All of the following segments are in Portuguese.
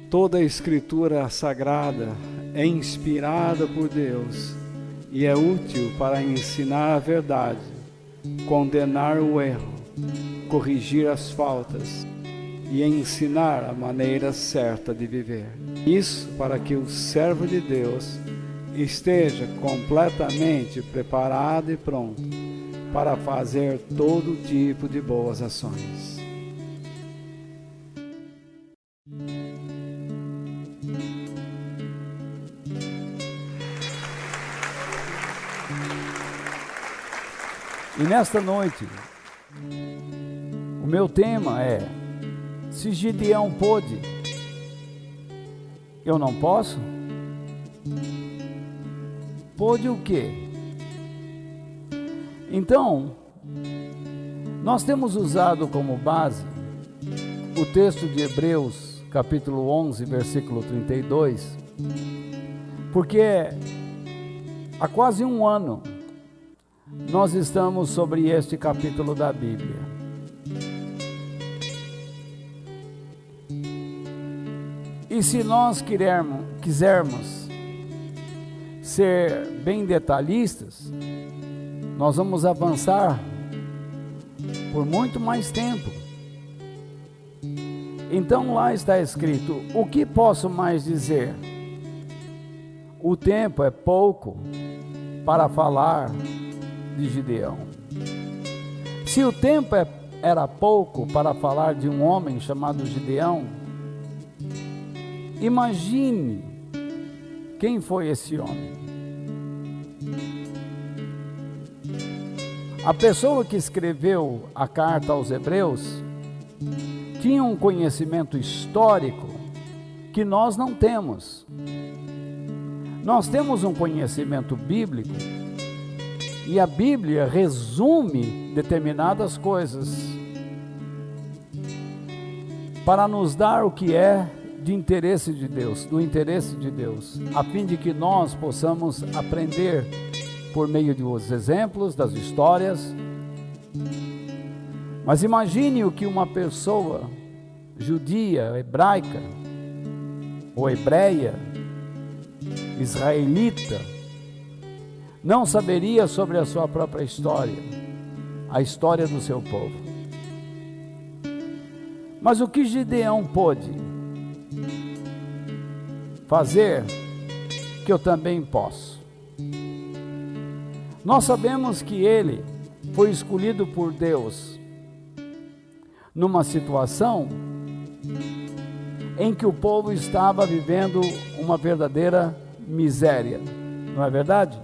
Toda a Escritura Sagrada é inspirada por Deus e é útil para ensinar a verdade, condenar o erro, corrigir as faltas e ensinar a maneira certa de viver. Isso para que o servo de Deus esteja completamente preparado e pronto para fazer todo tipo de boas ações. E nesta noite, o meu tema é: se Gideão pôde, eu não posso? Pôde o quê? Então, nós temos usado como base o texto de Hebreus, capítulo 11, versículo 32, porque há quase um ano nós estamos sobre este capítulo da Bíblia. E se nós quisermos ser bem detalhistas, nós vamos avançar por muito mais tempo. Então lá está escrito: o que posso mais dizer? O tempo é pouco para falar de Gideão. Se o tempo era pouco para falar de um homem chamado Gideão, imagine quem foi esse homem. A pessoa que escreveu a carta aos Hebreus tinha um conhecimento histórico que nós não temos. Nós temos um conhecimento bíblico e a Bíblia resume determinadas coisas para nos dar o que é de interesse de Deus, do interesse de Deus, a fim de que nós possamos aprender por meio dos exemplos, das histórias. Mas imagine o que uma pessoa judia, hebraica, ou hebreia, israelita, não saberia sobre a sua própria história, a história do seu povo. Mas o que Gideão pôde fazer, que eu também posso. Nós sabemos que ele foi escolhido por Deus numa situação em que o povo estava vivendo uma verdadeira miséria, não é verdade?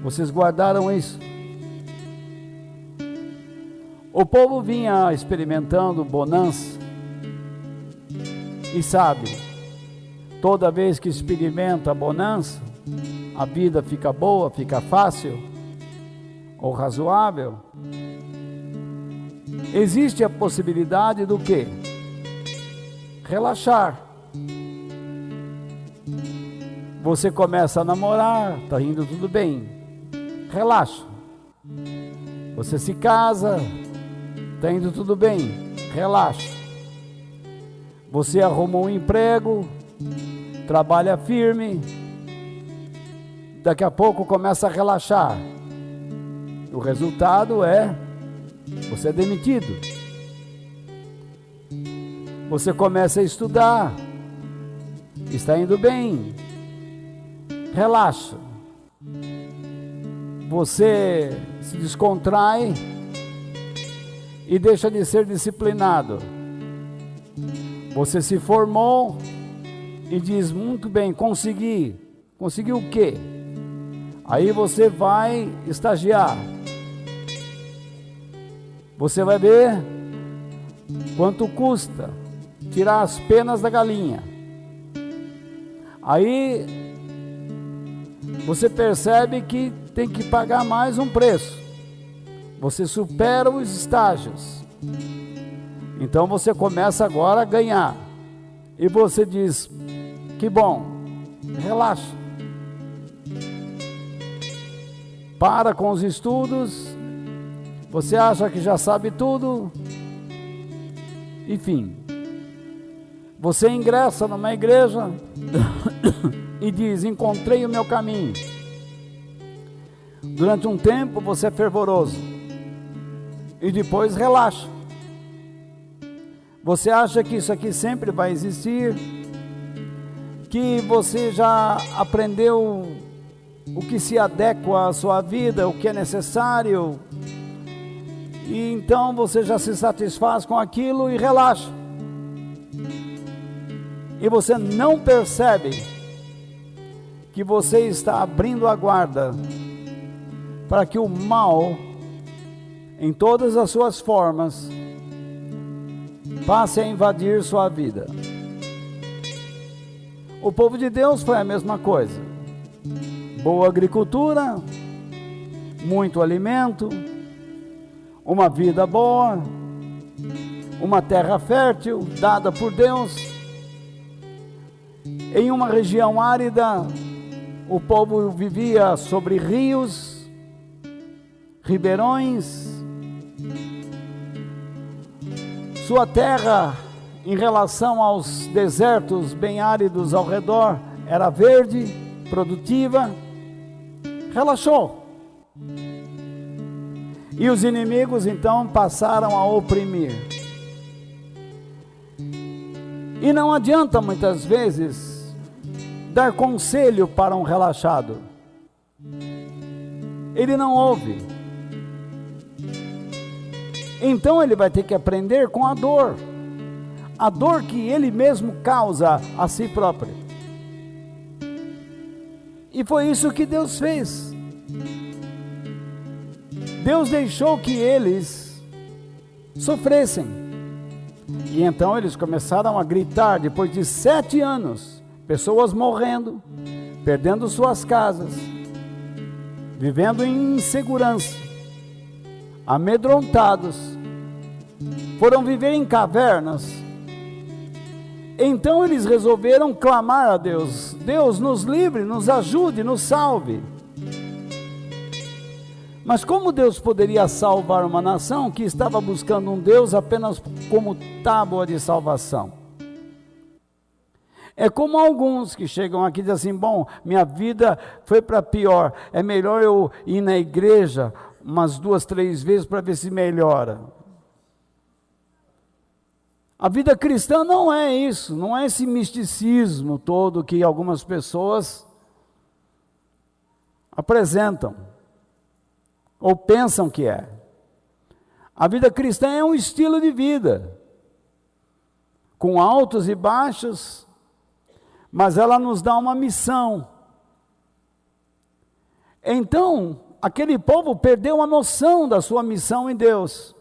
Vocês guardaram isso? O povo vinha experimentando bonança e sabe, toda vez que experimenta a bonança, a vida fica boa, fica fácil ou razoável. Existe a possibilidade do quê? Relaxar. Você começa a namorar, está indo tudo bem. Relaxa. Você se casa, está indo tudo bem. Relaxa. Você arruma um emprego, trabalha firme, daqui a pouco começa a relaxar. O resultado é, você é demitido. Você começa a estudar, está indo bem. Relaxa. Você se descontrai e deixa de ser disciplinado. Você se formou e diz, muito bem, consegui. Conseguiu o quê? Aí você vai estagiar. Você vai ver quanto custa tirar as penas da galinha. Aí você percebe que tem que pagar mais um preço. Você supera os estágios. Então você começa agora a ganhar. E você diz, que bom, relaxa. Para com os estudos. Você acha que já sabe tudo. Enfim. Você ingressa numa igreja e diz, encontrei o meu caminho. Durante um tempo você é fervoroso e depois relaxa. Você acha que isso aqui sempre vai existir, que você já aprendeu o que se adequa à sua vida, o que é necessário, e então você já se satisfaz com aquilo e relaxa. E você não percebe que você está abrindo a guarda para que o mal, em todas as suas formas, passe a invadir sua vida. O povo de Deus foi a mesma coisa. Boa agricultura, muito alimento, uma vida boa, uma terra fértil dada por Deus. Em uma região árida, o povo vivia sobre rios, ribeirões. Sua terra, em relação aos desertos bem áridos ao redor, era verde, produtiva. Relaxou. E os inimigos então passaram a oprimir. E não adianta muitas vezes dar conselho para um relaxado. Ele não ouve. Então ele vai ter que aprender com a dor que ele mesmo causa a si próprio. E foi isso que Deus fez. Deus deixou que eles sofressem. E então eles começaram a gritar, depois de 7 anos, pessoas morrendo, perdendo suas casas, vivendo em insegurança, amedrontados, foram viver em cavernas. Então eles resolveram clamar a Deus: Deus, nos livre, nos ajude, nos salve. Mas como Deus poderia salvar uma nação que estava buscando um Deus apenas como tábua de salvação? É como alguns que chegam aqui e dizem assim: bom, minha vida foi para pior, é melhor eu ir na igreja umas 2, 3 vezes para ver se melhora. A vida cristã não é isso, não é esse misticismo todo que algumas pessoas apresentam ou pensam que é. A vida cristã é um estilo de vida, com altos e baixos, mas ela nos dá uma missão. Então, aquele povo perdeu a noção da sua missão em Deus.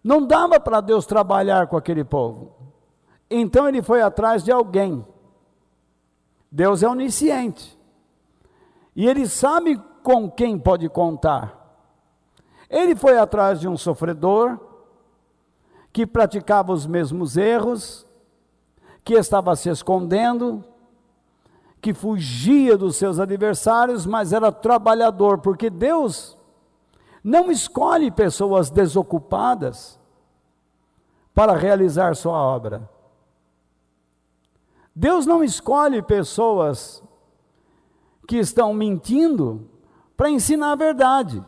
Não dava para Deus trabalhar com aquele povo. Então ele foi atrás de alguém. Deus é onisciente. E ele sabe com quem pode contar. Ele foi atrás de um sofredor, que praticava os mesmos erros, que estava se escondendo, que fugia dos seus adversários, mas era trabalhador, porque Deus não escolhe pessoas desocupadas para realizar sua obra. Deus não escolhe pessoas que estão mentindo para ensinar a verdade.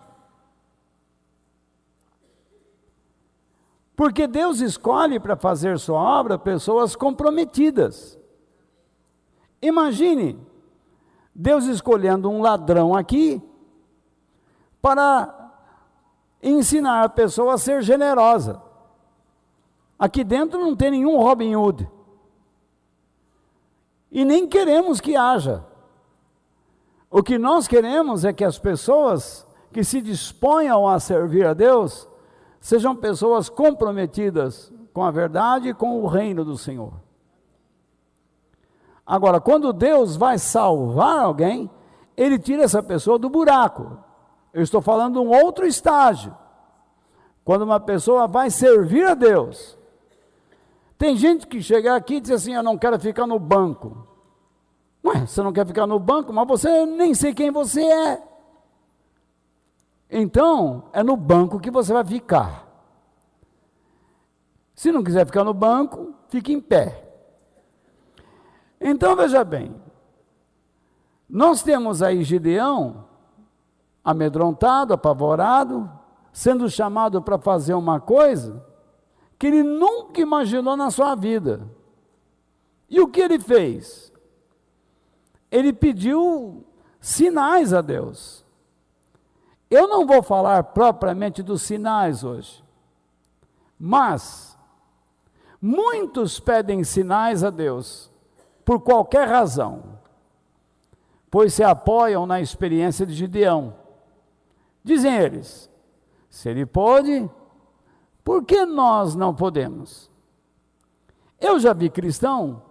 Porque Deus escolhe para fazer sua obra pessoas comprometidas. Imagine Deus escolhendo um ladrão aqui para ensinar a pessoa a ser generosa. Aqui dentro não tem nenhum Robin Hood. E nem queremos que haja. O que nós queremos é que as pessoas que se disponham a servir a Deus sejam pessoas comprometidas com a verdade e com o reino do Senhor. Agora, quando Deus vai salvar alguém, Ele tira essa pessoa do buraco. Eu estou falando de um outro estágio. Quando uma pessoa vai servir a Deus. Tem gente que chega aqui e diz assim, eu não quero ficar no banco. Ué, você não quer ficar no banco? Mas você nem sei quem você é. Então, é no banco que você vai ficar. Se não quiser ficar no banco, fique em pé. Então, veja bem, nós temos aí Gideão, amedrontado, apavorado, sendo chamado para fazer uma coisa que ele nunca imaginou na sua vida. E o que ele fez? Ele pediu sinais a Deus. Eu não vou falar propriamente dos sinais hoje, mas muitos pedem sinais a Deus, por qualquer razão, pois se apoiam na experiência de Gideão. Dizem eles, se ele pôde, por que nós não podemos? Eu já vi cristão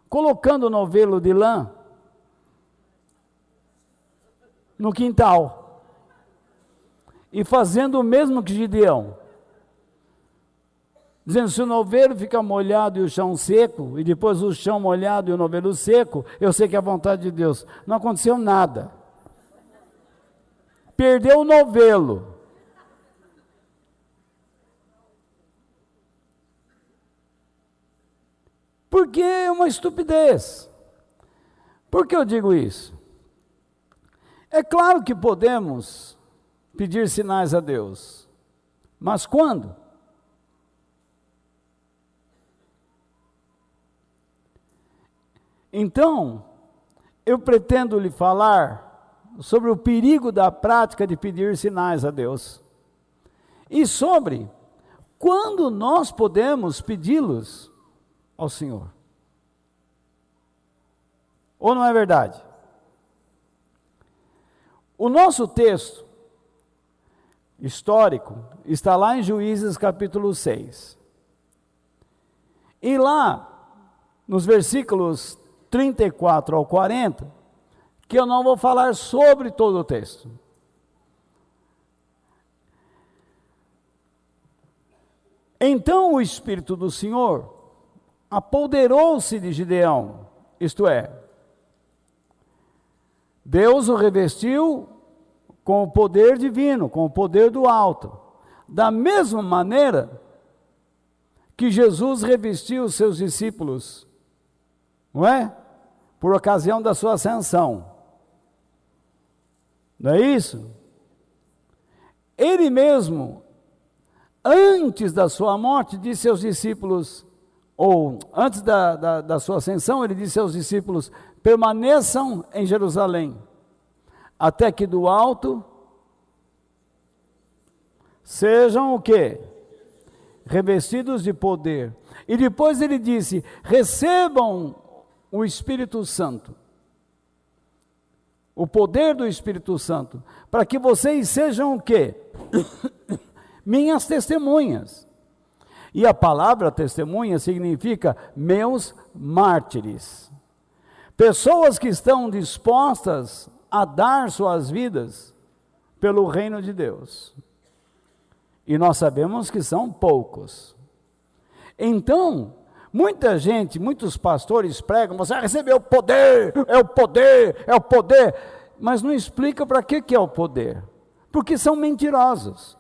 colocando novelo de lã no quintal e fazendo o mesmo que Gideão. Dizendo, se o novelo fica molhado e o chão seco, e depois o chão molhado e o novelo seco, eu sei que é a vontade de Deus. Não aconteceu nada. Perdeu o novelo. Porque é uma estupidez. Por que eu digo isso? É claro que podemos pedir sinais a Deus, mas quando? Então, eu pretendo lhe falar sobre o perigo da prática de pedir sinais a Deus e sobre quando nós podemos pedi-los ao Senhor. Ou não é verdade? O nosso texto histórico está lá em Juízes capítulo 6. E lá, nos versículos 34 ao 40, que eu não vou falar sobre todo o texto. Então o Espírito do Senhor apoderou-se de Gideão, isto é, Deus o revestiu com o poder divino, com o poder do alto, da mesma maneira que Jesus revestiu os seus discípulos, não é? Por ocasião da sua ascensão. Não é isso? Ele mesmo, antes da sua morte, disse aos discípulos, ou antes da sua ascensão, ele disse aos discípulos, permaneçam em Jerusalém, até que do alto sejam o quê? Revestidos de poder. E depois ele disse, recebam o Espírito Santo, o poder do Espírito Santo, para que vocês sejam o quê? Minhas testemunhas. E a palavra testemunha significa meus mártires. Pessoas que estão dispostas a dar suas vidas pelo reino de Deus. E nós sabemos que são poucos. Então, muita gente, muitos pastores pregam, você vai receber o poder, é o poder, é o poder. Mas não explica para que é o poder. Porque são mentirosos.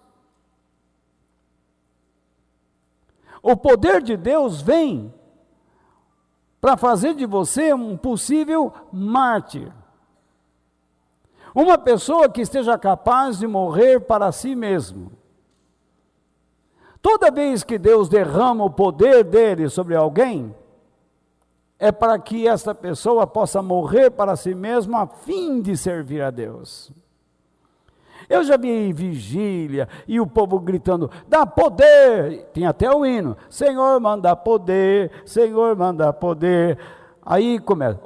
O poder de Deus vem para fazer de você um possível mártir. Uma pessoa que esteja capaz de morrer para si mesmo. Toda vez que Deus derrama o poder dele sobre alguém, é para que essa pessoa possa morrer para si mesmo a fim de servir a Deus. Eu já vi vigília e o povo gritando, dá poder, tem até o hino, Senhor manda poder, Senhor manda poder. Aí começa,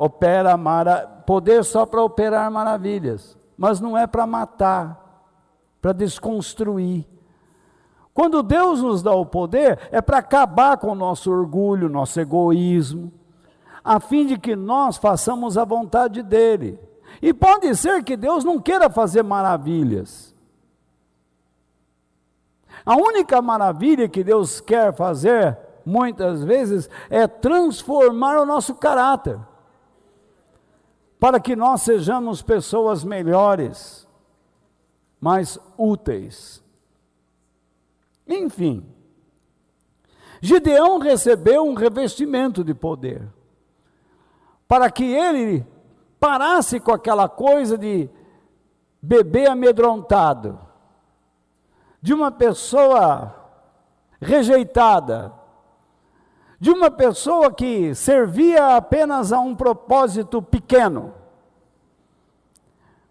poder só para operar maravilhas, mas não é para matar, para desconstruir. Quando Deus nos dá o poder, é para acabar com o nosso orgulho, nosso egoísmo, a fim de que nós façamos a vontade dele. E pode ser que Deus não queira fazer maravilhas. A única maravilha que Deus quer fazer, muitas vezes, é transformar o nosso caráter, para que nós sejamos pessoas melhores, mais úteis. Enfim, Gideão recebeu um revestimento de poder, para que ele parasse com aquela coisa de bebê amedrontado, de uma pessoa rejeitada, de uma pessoa que servia apenas a um propósito pequeno.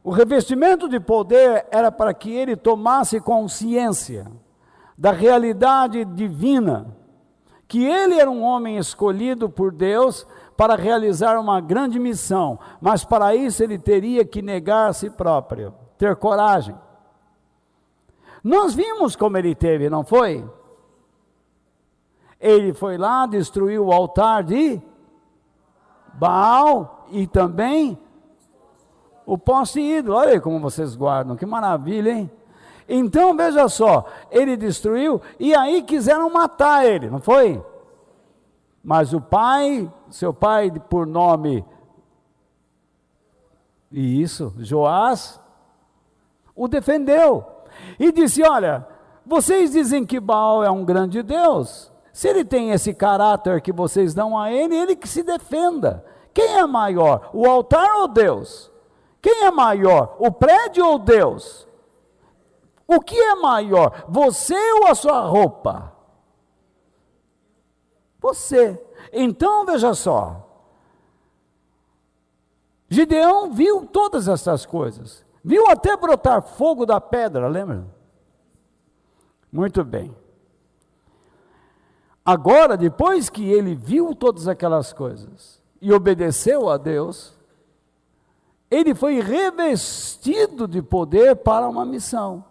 O revestimento de poder era para que ele tomasse consciência da realidade divina, que ele era um homem escolhido por Deus para realizar uma grande missão, mas para isso ele teria que negar a si próprio, ter coragem. Nós vimos como ele teve, não foi? Ele foi lá, destruiu o altar de Baal e também o poste ídolo. Olha aí como vocês guardam, que maravilha, hein? Então, veja só, ele destruiu e aí quiseram matar ele, não foi? Mas o pai, seu pai por nome, Joás, o defendeu. E disse, olha, vocês dizem que Baal é um grande Deus. Se ele tem esse caráter que vocês dão a ele que se defenda. Quem é maior, o altar ou Deus? Quem é maior, o prédio ou Deus? O que é maior, você ou a sua roupa? Você. Então, veja só. Gideão viu todas essas coisas. Viu até brotar fogo da pedra, lembra? Muito bem. Agora, depois que ele viu todas aquelas coisas e obedeceu a Deus, ele foi revestido de poder para uma missão.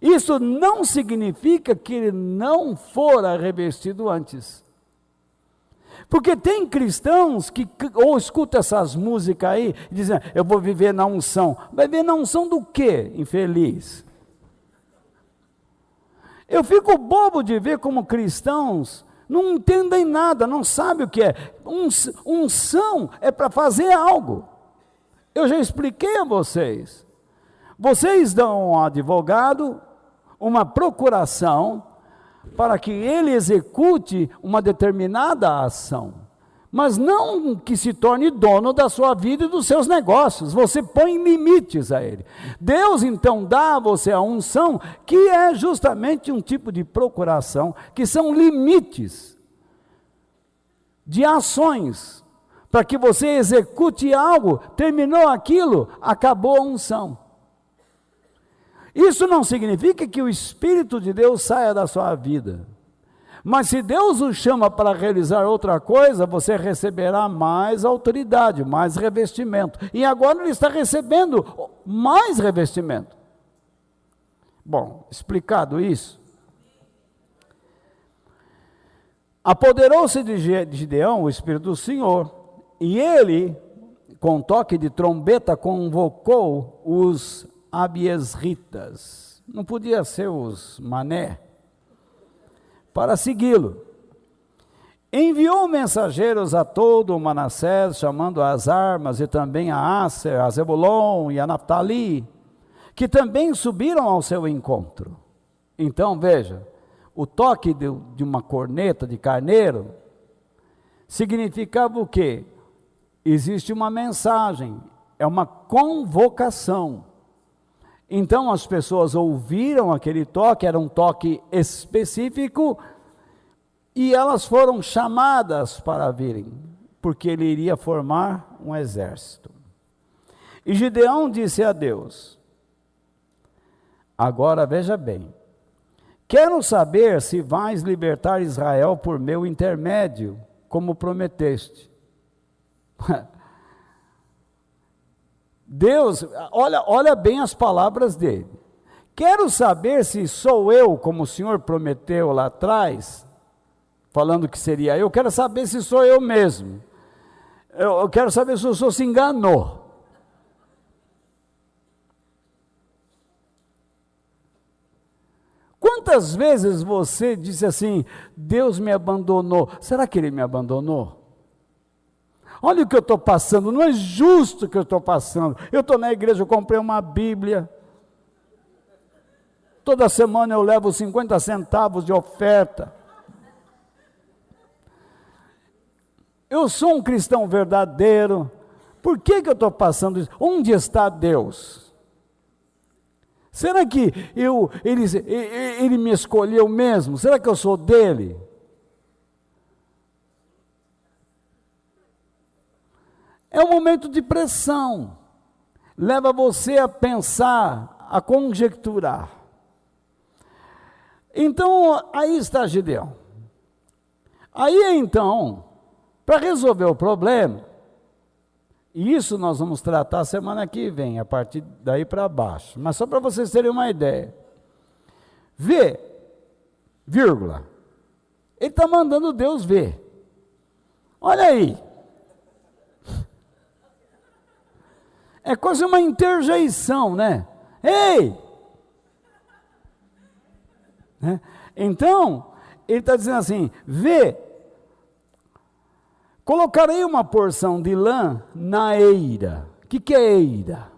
Isso não significa que ele não fora revestido antes. Porque tem cristãos que ou escutam essas músicas aí, e dizem, eu vou viver na unção. Vai viver na unção do quê, infeliz? Eu fico bobo de ver como cristãos não entendem nada, não sabem o que é. Unção é para fazer algo. Eu já expliquei a vocês. Vocês dão a um advogado uma procuração para que ele execute uma determinada ação, mas não que se torne dono da sua vida e dos seus negócios. Você põe limites a ele. Deus então dá a você a unção, que é justamente um tipo de procuração, que são limites de ações, para que você execute algo, terminou aquilo, acabou a unção. Isso não significa que o Espírito de Deus saia da sua vida. Mas se Deus o chama para realizar outra coisa, você receberá mais autoridade, mais revestimento. E agora ele está recebendo mais revestimento. Bom, explicado isso, apoderou-se de Gideão o Espírito do Senhor, e ele, com toque de trombeta, convocou os abiesritas, não podia ser os mané, para segui-lo. Enviou mensageiros a todo o Manassés, chamando as armas, e também a Asser, a Zebulon e a Naftali, que também subiram ao seu encontro. Então, veja, o toque de uma corneta de carneiro significava o quê? Existe uma mensagem, é uma convocação. Então as pessoas ouviram aquele toque, era um toque específico, e elas foram chamadas para virem, porque ele iria formar um exército. E Gideão disse a Deus, agora veja bem, quero saber se vais libertar Israel por meu intermédio, como prometeste. Deus, olha bem as palavras dele. Quero saber se sou eu, como o Senhor prometeu lá atrás, falando que seria eu, quero saber se sou eu mesmo. Eu quero saber se o senhor se enganou. Quantas vezes você disse assim, Deus me abandonou? Será que Ele me abandonou? Olha o que eu estou passando, não é justo o que eu estou passando. Eu estou na igreja, eu comprei uma Bíblia. Toda semana eu levo 50 centavos de oferta. Eu sou um cristão verdadeiro. Por que eu estou passando isso? Onde está Deus? Será que ele me escolheu mesmo? Será que eu sou dele? É um momento de pressão. Leva você a pensar, a conjecturar. Então, aí está Gideão. Aí então, para resolver o problema, e isso nós vamos tratar semana que vem, a partir daí para baixo, mas só para vocês terem uma ideia. Vê, vírgula, ele está mandando Deus ver. Olha aí. É quase uma interjeição, né? Ei! Né? Então, ele está dizendo assim, vê, colocarei uma porção de lã na eira. O que é eira?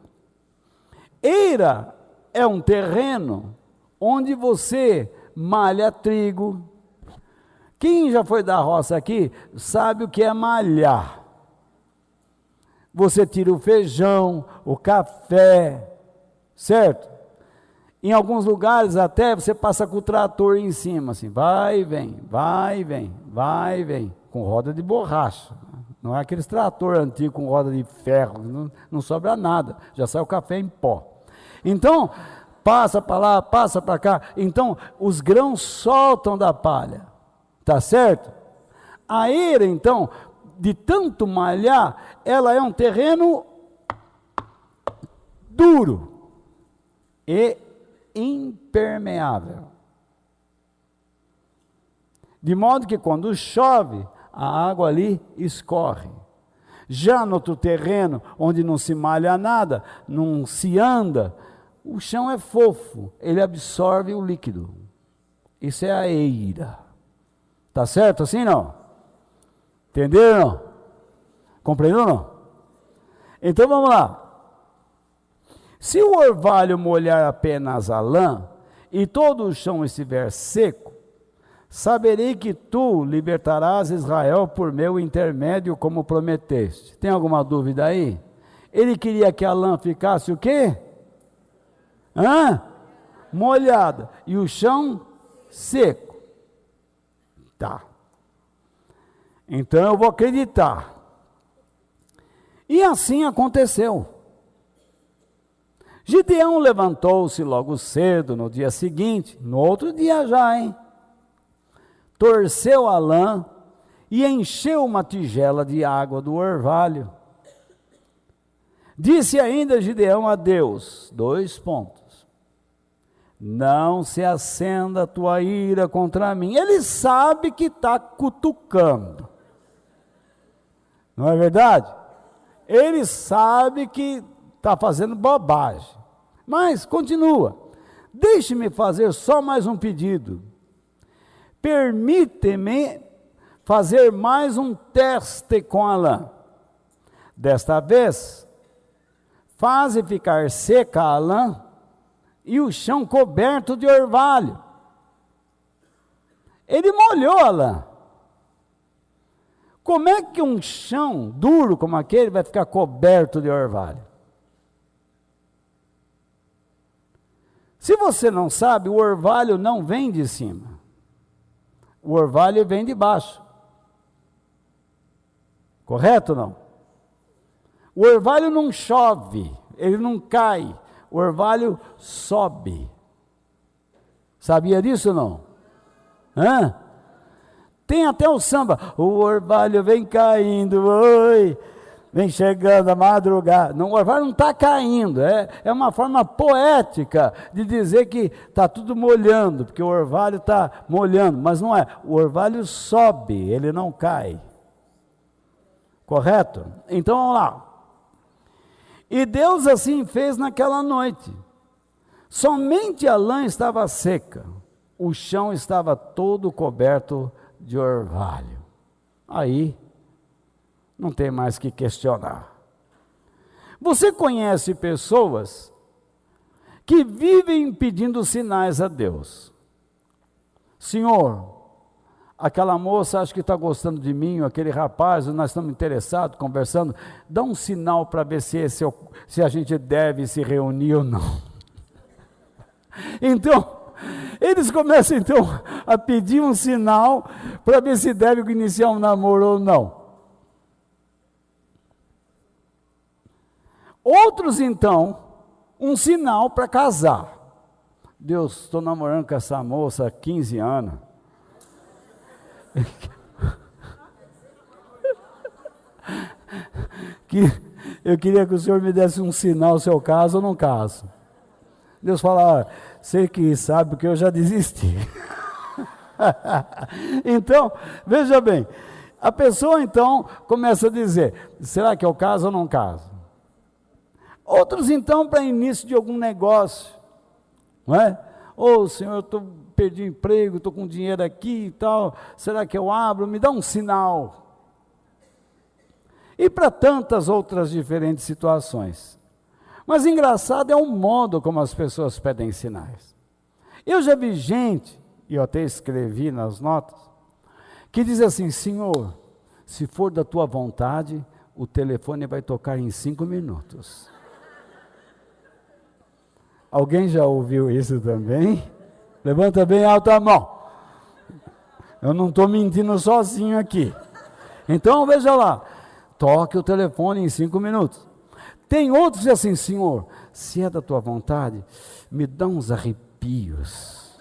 Eira é um terreno onde você malha trigo. Quem já foi da roça aqui, sabe o que é malhar. Você tira o feijão, o café, certo? Em alguns lugares até você passa com o trator em cima, assim, vai e vem, vai e vem, vai e vem, com roda de borracha. Não é aqueles trator antigo com roda de ferro, não sobra nada, já sai o café em pó. Então, passa para lá, passa para cá, então os grãos soltam da palha, tá certo? A eira, então, de tanto malhar, ela é um terreno duro e impermeável. De modo que quando chove, a água ali escorre. Já no outro terreno, onde não se malha nada, não se anda, o chão é fofo, ele absorve o líquido. Isso é a eira. Tá certo assim não? Entenderam? Compreendeu não? Então vamos lá. Se o orvalho molhar apenas a lã, e todo o chão estiver seco, saberei que tu libertarás Israel por meu intermédio, como prometeste. Tem alguma dúvida aí? Ele queria que a lã ficasse o quê? Molhada. E o chão seco. Tá. Então eu vou acreditar. E assim aconteceu. Gideão levantou-se logo cedo, no dia seguinte, no outro dia já, torceu a lã e encheu uma tigela de água do orvalho. Disse ainda Gideão a Deus, 2 pontos, não se acenda a tua ira contra mim. Ele sabe que está cutucando, não é verdade? Ele sabe que está fazendo bobagem, mas continua, deixe-me fazer só mais um pedido, permite-me fazer mais um teste com a lã, desta vez, faze ficar seca a lã e o chão coberto de orvalho. Ele molhou a lã. Como é que um chão duro como aquele vai ficar coberto de orvalho? Se você não sabe, o orvalho não vem de cima. O orvalho vem de baixo. Correto ou não? O orvalho não chove, ele não cai. O orvalho sobe. Sabia disso ou não? Tem até o samba, o orvalho vem caindo, oi, vem chegando a madrugada. Não, o orvalho não está caindo, é uma forma poética de dizer que está tudo molhando, porque o orvalho está molhando, mas não é, o orvalho sobe, ele não cai. Correto? Então vamos lá. E Deus assim fez naquela noite. Somente a lã estava seca, o chão estava todo coberto de orvalho. Aí, não tem mais que questionar. Você conhece pessoas que vivem pedindo sinais a Deus. Senhor, aquela moça acho que está gostando de mim, ou aquele rapaz, nós estamos interessados, conversando, dá um sinal para ver se a gente deve se reunir ou não. Então, eles começam então a pedir um sinal para ver se deve iniciar um namoro ou não. Outros então, um sinal para casar. Deus, estou namorando com essa moça há 15 anos. Eu queria que o Senhor me desse um sinal se eu caso ou não caso. Deus fala, você que sabe, porque eu já desisti. Então, veja bem, a pessoa então começa a dizer, será que eu caso ou não caso? Outros então para início de algum negócio, não é? Senhor, eu perdi o emprego, estou com dinheiro aqui e tal, será que eu abro? Me dá um sinal. E para tantas outras diferentes situações. Mas engraçado é o modo como as pessoas pedem sinais. Eu já vi gente, e eu até escrevi nas notas, que diz assim, Senhor, se for da tua vontade, o telefone vai tocar em 5 minutos. Alguém já ouviu isso também? Levanta bem alto a mão. Eu não estou mentindo sozinho aqui. Então veja lá, toque o telefone em 5 minutos. Tem outros que dizem assim, Senhor, se é da tua vontade, me dá uns arrepios.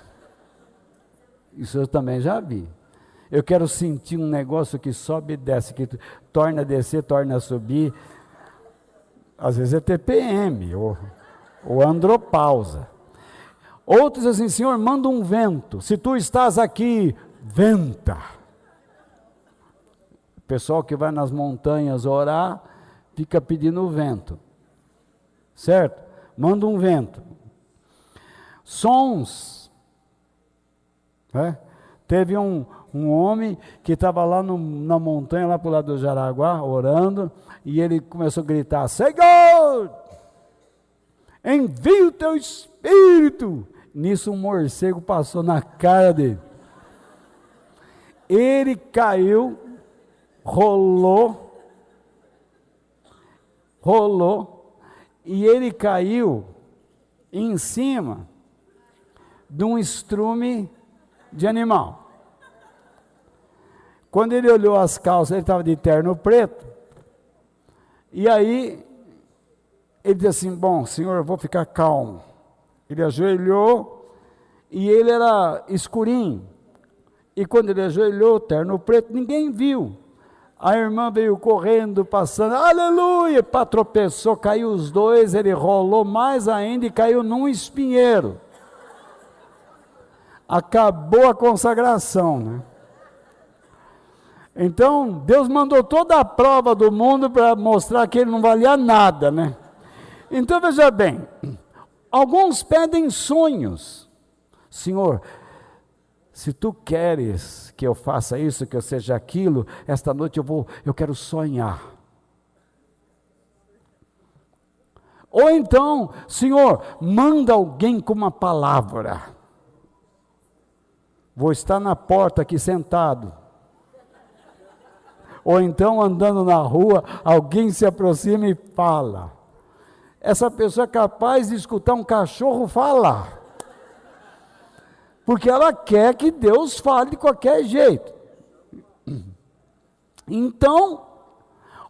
Isso eu também já vi. Eu quero sentir um negócio que sobe e desce, que torna a descer, torna a subir. Às vezes é TPM, ou andropausa. Outros dizem assim, Senhor, manda um vento. Se tu estás aqui, venta. O pessoal que vai nas montanhas orar, fica pedindo o vento, certo? Manda um vento. Sons, né? Teve um homem que estava lá na montanha, lá para o lado do Jaraguá, orando, e ele começou a gritar, Senhor, envia o teu Espírito. Nisso um morcego passou na cara dele. Ele caiu, rolou, e ele caiu em cima de um estrume de animal. Quando ele olhou as calças, ele estava de terno preto, e aí ele disse assim, bom, Senhor, eu vou ficar calmo. Ele ajoelhou, e ele era escurinho, e quando ele ajoelhou, terno preto, ninguém viu. A irmã veio correndo, passando, aleluia, tropeçou, caiu os dois, ele rolou mais ainda e caiu num espinheiro. Acabou a consagração, né? Então, Deus mandou toda a prova do mundo para mostrar que ele não valia nada, né? Então, veja bem, alguns pedem sonhos. Senhor, se tu queres que eu faça isso, que eu seja aquilo, esta noite eu quero sonhar. Ou então, Senhor, manda alguém com uma palavra. Vou estar na porta aqui sentado. Ou então, andando na rua, alguém se aproxima e fala. Essa pessoa é capaz de escutar um cachorro falar. Porque ela quer que Deus fale de qualquer jeito. Então,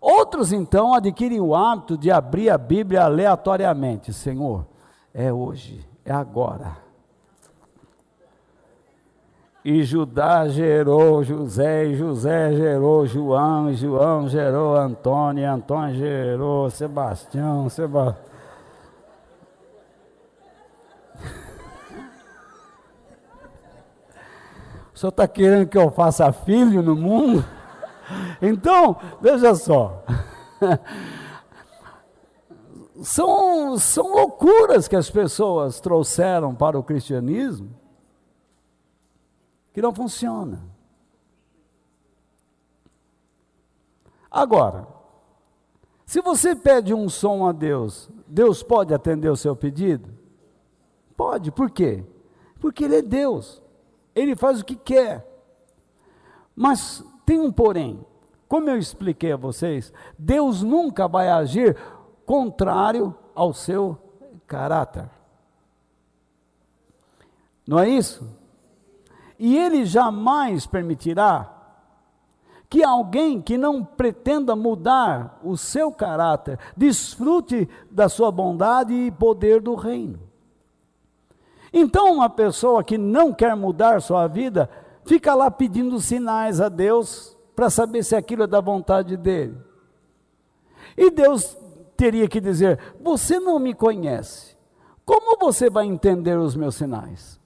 outros então adquirem o hábito de abrir a Bíblia aleatoriamente. Senhor, é hoje, é agora. E Judá gerou José, e José gerou João, e João gerou Antônio, e Antônio gerou Sebastião. O senhor está querendo que eu faça filho no mundo? Então, veja só. São loucuras que as pessoas trouxeram para o cristianismo que não funciona. Agora, se você pede um som a Deus, Deus pode atender o seu pedido? Pode, por quê? Porque Ele é Deus, Ele faz o que quer. Mas tem um porém, como eu expliquei a vocês, Deus nunca vai agir contrário ao seu caráter. Não é isso? E Ele jamais permitirá que alguém que não pretenda mudar o seu caráter, desfrute da sua bondade e poder do reino. Então, uma pessoa que não quer mudar sua vida, fica lá pedindo sinais a Deus, para saber se aquilo é da vontade dele. E Deus teria que dizer: você não me conhece, como você vai entender os meus sinais?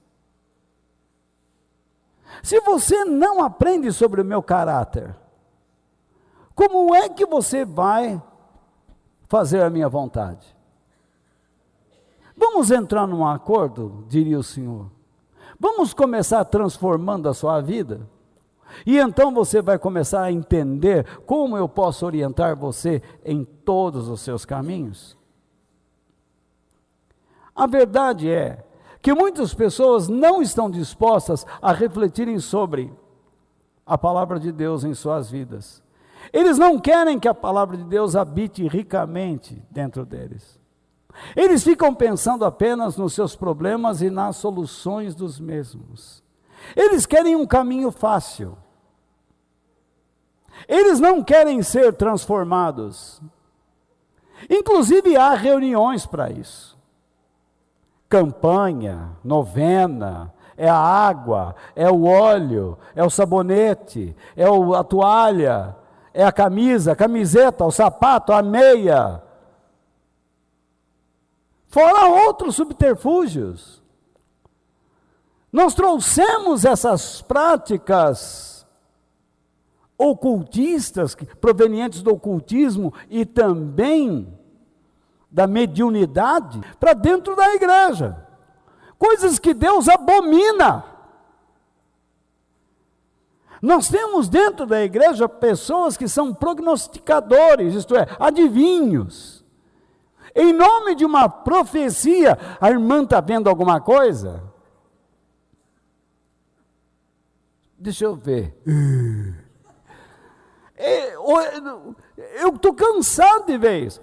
Se você não aprende sobre o meu caráter, como é que você vai fazer a minha vontade? Vamos entrar num acordo, diria o Senhor. Vamos começar transformando a sua vida? E então você vai começar a entender como eu posso orientar você em todos os seus caminhos. A verdade é que muitas pessoas não estão dispostas a refletirem sobre a palavra de Deus em suas vidas. Eles não querem que a palavra de Deus habite ricamente dentro deles. Eles ficam pensando apenas nos seus problemas e nas soluções dos mesmos. Eles querem um caminho fácil. Eles não querem ser transformados. Inclusive há reuniões para isso. Campanha, novena, é a água, é o óleo, é o sabonete, é a toalha, é a camisa, a camiseta, o sapato, a meia. Fora outros subterfúgios. Nós trouxemos essas práticas ocultistas, provenientes do ocultismo e também da mediunidade, para dentro da igreja. Coisas que Deus abomina. Nós temos dentro da igreja pessoas que são prognosticadores, isto é, adivinhos. Em nome de uma profecia, a irmã está vendo alguma coisa? Deixa eu ver. Eu estou cansado de ver isso.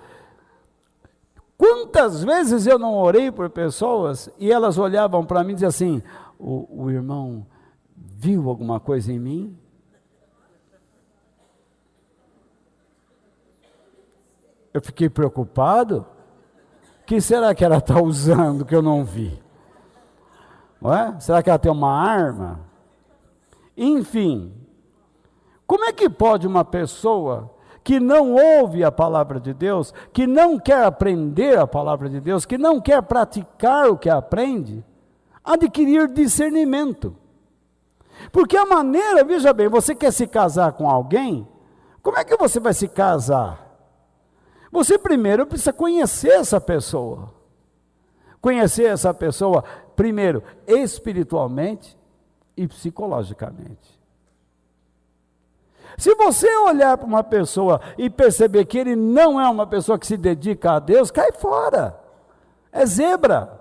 Quantas vezes eu não orei por pessoas e elas olhavam para mim e diziam assim: o irmão viu alguma coisa em mim? Eu fiquei preocupado. O que será que ela está usando que eu não vi? Não é? Será que ela tem uma arma? Enfim, como é que pode uma pessoa que não ouve a palavra de Deus, que não quer aprender a palavra de Deus, que não quer praticar o que aprende, adquirir discernimento? Porque a maneira, veja bem, você quer se casar com alguém, como é que você vai se casar? Você primeiro precisa conhecer essa pessoa. Conhecer essa pessoa, primeiro, espiritualmente e psicologicamente. Se você olhar para uma pessoa e perceber que ele não é uma pessoa que se dedica a Deus, cai fora. É zebra.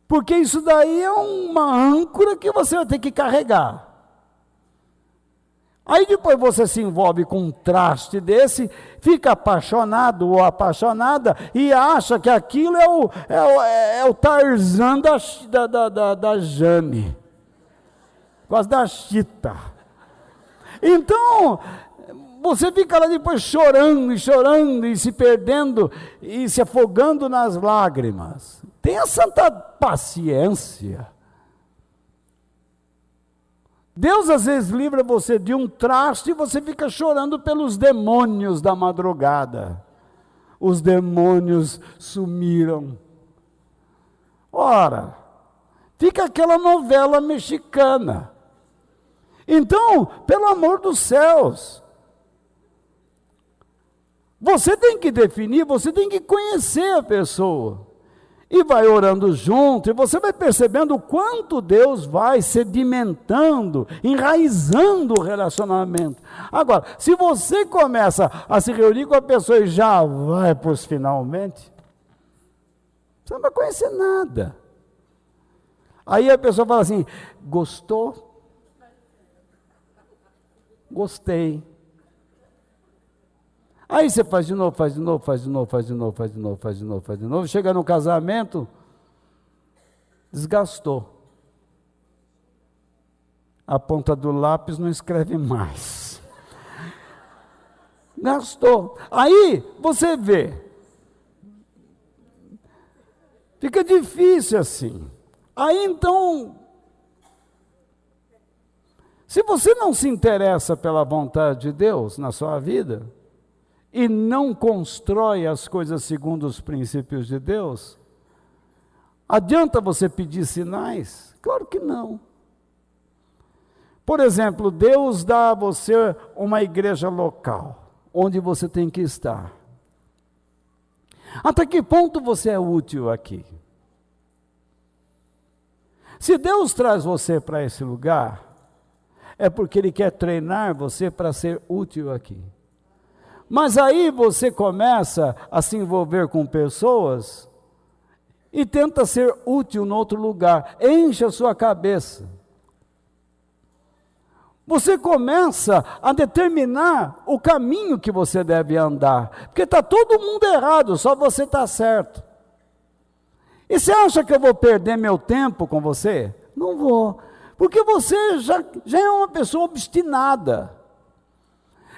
Porque isso daí é uma âncora que você vai ter que carregar. Aí depois você se envolve com um traste desse, fica apaixonado ou apaixonada e acha que aquilo é o Tarzan da Jane, quase da Chita. Então, você fica lá depois chorando e se perdendo e se afogando nas lágrimas. Tenha santa paciência. Deus às vezes livra você de um traste e você fica chorando pelos demônios da madrugada. Os demônios sumiram. Ora, fica aquela novela mexicana. Então, pelo amor dos céus, você tem que definir, você tem que conhecer a pessoa. E vai orando junto, e você vai percebendo o quanto Deus vai sedimentando, enraizando o relacionamento. Agora, se você começa a se reunir com a pessoa e já vai para os finalmente, você não vai conhecer nada. Aí a pessoa fala assim, gostou? Gostei. Aí você faz de novo, chega no casamento, desgastou. A ponta do lápis não escreve mais. Gastou. Aí você vê. Fica difícil assim. Aí então, se você não se interessa pela vontade de Deus na sua vida, e não constrói as coisas segundo os princípios de Deus, adianta você pedir sinais? Claro que não. Por exemplo, Deus dá a você uma igreja local, onde você tem que estar. Até que ponto você é útil aqui? Se Deus traz você para esse lugar, é porque Ele quer treinar você para ser útil aqui. Mas aí você começa a se envolver com pessoas e tenta ser útil em outro lugar, enche a sua cabeça. Você começa a determinar o caminho que você deve andar, porque está todo mundo errado, só você está certo. E você acha que eu vou perder meu tempo com você? Não vou, porque você já é uma pessoa obstinada.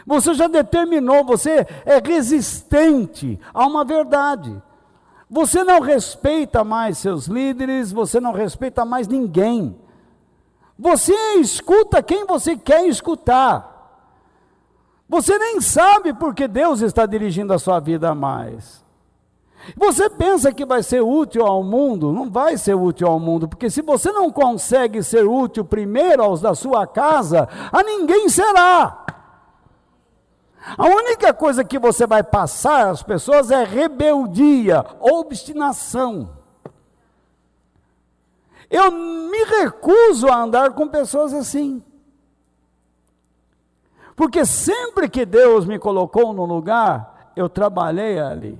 Você já determinou, você é resistente a uma verdade. Você não respeita mais seus líderes, você não respeita mais ninguém. Você escuta quem você quer escutar. Você nem sabe porque Deus está dirigindo a sua vida mais. Você pensa que vai ser útil ao mundo? Não vai ser útil ao mundo, porque se você não consegue ser útil primeiro aos da sua casa, a ninguém será. A única coisa que você vai passar às pessoas é rebeldia, obstinação. Eu me recuso a andar com pessoas assim. Porque sempre que Deus me colocou no lugar, eu trabalhei ali.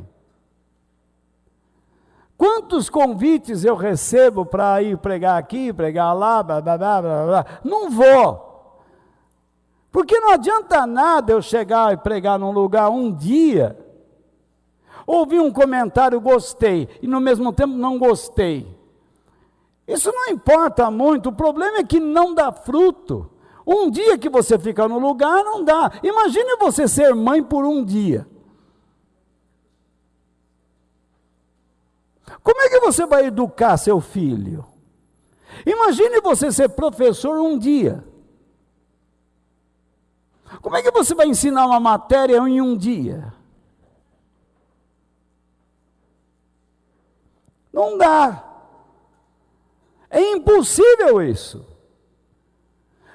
Quantos convites eu recebo para ir pregar aqui, pregar lá, blá, blá, blá, blá, blá. Não vou. Porque não adianta nada eu chegar e pregar num lugar um dia, ouvir um comentário, gostei, e no mesmo tempo não gostei. Isso não importa muito, o problema é que não dá fruto. Um dia que você fica no lugar, não dá. Imagine você ser mãe por um dia. Como é que você vai educar seu filho? Imagine você ser professor um dia. Como é que você vai ensinar uma matéria em um dia? Não dá. É impossível isso.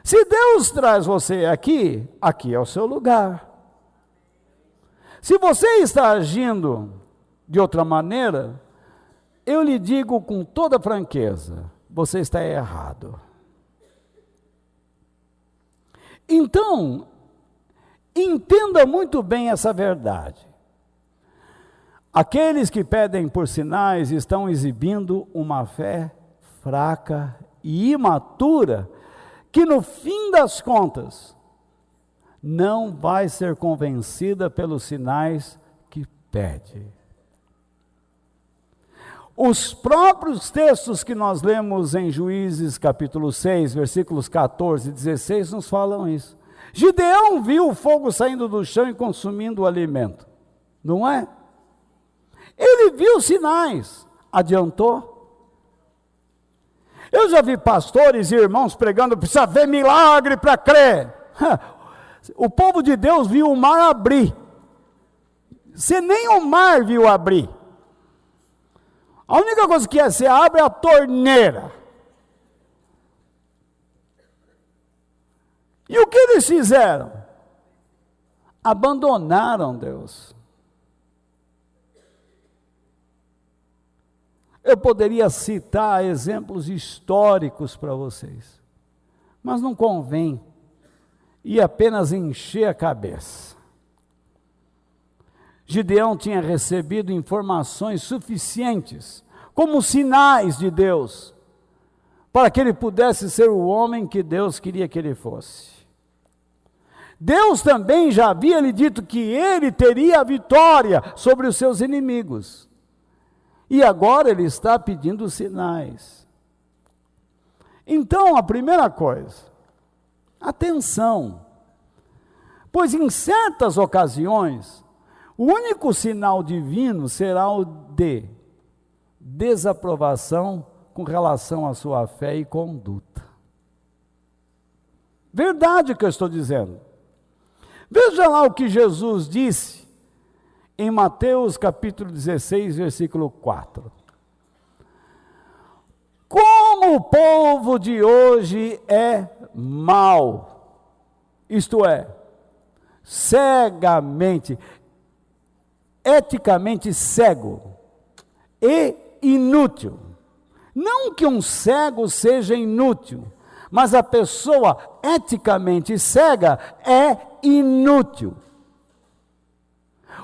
Se Deus traz você aqui, aqui é o seu lugar. Se você está agindo de outra maneira, eu lhe digo com toda franqueza, você está errado. Então, entenda muito bem essa verdade. Aqueles que pedem por sinais estão exibindo uma fé fraca e imatura, que no fim das contas, não vai ser convencida pelos sinais que pede. Os próprios textos que nós lemos em Juízes capítulo 6, versículos 14 e 16, nos falam isso. Gideão viu o fogo saindo do chão e consumindo o alimento, não é? Ele viu sinais, adiantou? Eu já vi pastores e irmãos pregando, precisa ver milagre para crer. O povo de Deus viu o mar abrir. Você nem o mar viu abrir. A única coisa que você abre é a torneira. E o que eles fizeram? Abandonaram Deus. Eu poderia citar exemplos históricos para vocês, mas não convém e apenas encher a cabeça. Gideão tinha recebido informações suficientes, como sinais de Deus, para que ele pudesse ser o homem que Deus queria que ele fosse. Deus também já havia lhe dito que ele teria a vitória sobre os seus inimigos. E agora ele está pedindo sinais. Então, a primeira coisa, atenção, pois em certas ocasiões, o único sinal divino será o de desaprovação com relação à sua fé e conduta. Verdade o que eu estou dizendo. Veja lá o que Jesus disse em Mateus capítulo 16, versículo 4. Como o povo de hoje é mau, isto é, cegamente, eticamente cego e inútil. Não que um cego seja inútil, mas a pessoa eticamente cega é inútil.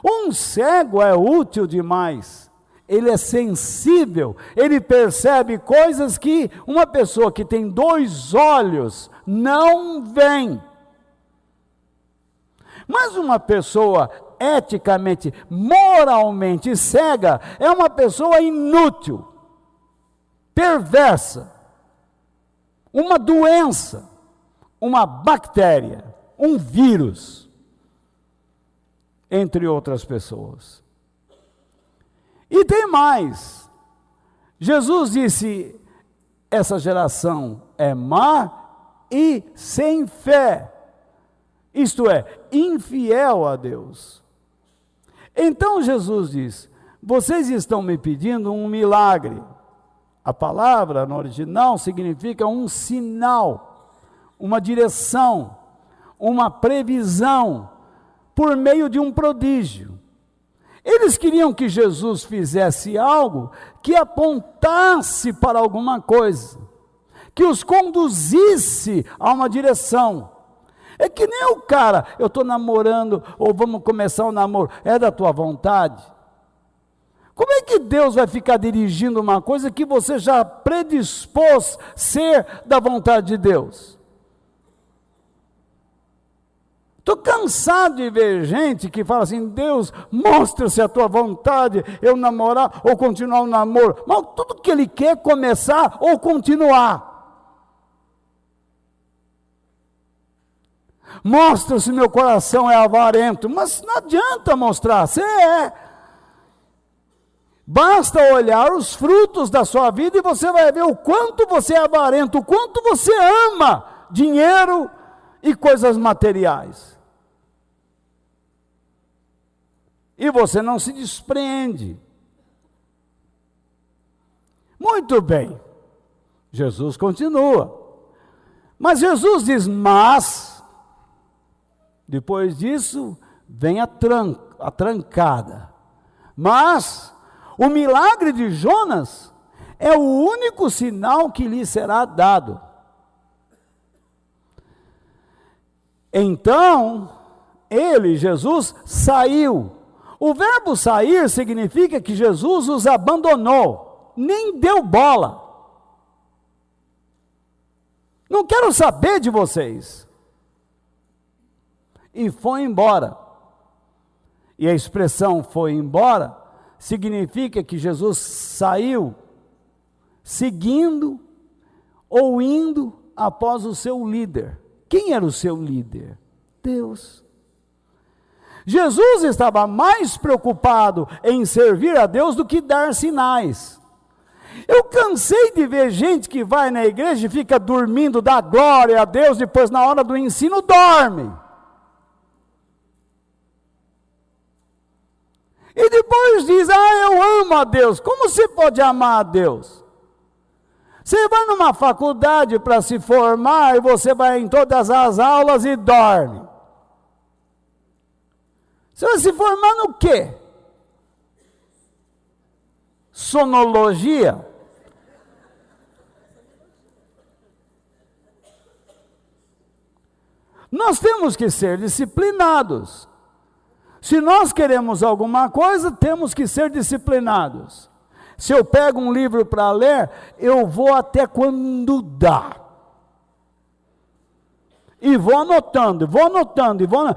Um cego é útil demais, ele é sensível, ele percebe coisas que uma pessoa que tem 2 olhos não vê. Mas uma pessoa eticamente, moralmente cega é uma pessoa inútil, perversa, uma doença, uma bactéria, um vírus, entre outras pessoas. E tem mais. Jesus disse: essa geração é má e sem fé, isto é, infiel a Deus. Então Jesus diz: vocês estão me pedindo um milagre. A palavra no original significa um sinal, uma direção, uma previsão, por meio de um prodígio. Eles queriam que Jesus fizesse algo que apontasse para alguma coisa, que os conduzisse a uma direção. É que nem o cara, eu estou namorando, ou vamos começar um namoro, é da tua vontade? Como é que Deus vai ficar dirigindo uma coisa que você já predispôs ser da vontade de Deus? Estou cansado de ver gente que fala assim: Deus, mostra-se a tua vontade, eu namorar ou continuar o namoro. Mas tudo que ele quer é começar ou continuar. Mostra se meu coração é avarento. Mas não adianta mostrar, você é. Basta olhar os frutos da sua vida e você vai ver o quanto você é avarento, o quanto você ama dinheiro e coisas materiais. E você não se despreende. Muito bem. Jesus continua. Mas Jesus diz: mas, depois disso, vem a trancada. Mas, o milagre de Jonas é o único sinal que lhe será dado. Então, ele, Jesus, saiu. O verbo sair significa que Jesus os abandonou, nem deu bola. Não quero saber de vocês. E foi embora. E a expressão foi embora significa que Jesus saiu seguindo ou indo após o seu líder. Quem era o seu líder? Deus. Jesus estava mais preocupado em servir a Deus do que dar sinais. Eu cansei de ver gente que vai na igreja e fica dormindo, dá glória a Deus, depois na hora do ensino dorme. E depois diz: eu amo a Deus. Como você pode amar a Deus? Você vai numa faculdade para se formar e você vai em todas as aulas e dorme. Você vai se formar no quê? Sonologia? Nós temos que ser disciplinados. Se nós queremos alguma coisa, temos que ser disciplinados. Se eu pego um livro para ler, eu vou até quando dá. E vou anotando.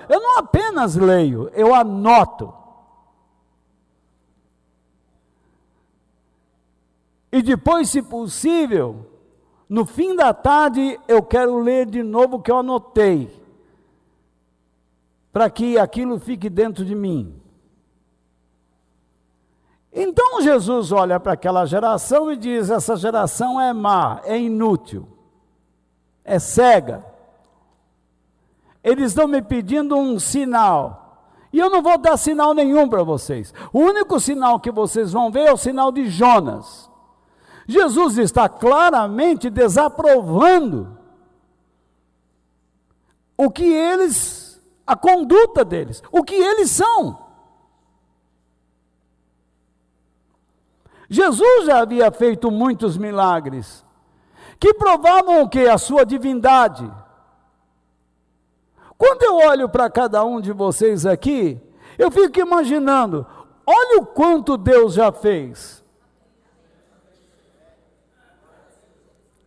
Eu não apenas leio, eu anoto. E depois, se possível, no fim da tarde, eu quero ler de novo o que eu anotei, para que aquilo fique dentro de mim. Então Jesus olha para aquela geração e diz: essa geração é má, é inútil, é cega. Eles estão me pedindo um sinal, e eu não vou dar sinal nenhum para vocês. O único sinal que vocês vão ver é o sinal de Jonas. Jesus está claramente desaprovando o que eles, a conduta deles, o que eles são. Jesus já havia feito muitos milagres, que provavam o quê? A sua divindade. Quando eu olho para cada um de vocês aqui, eu fico imaginando, olha o quanto Deus já fez.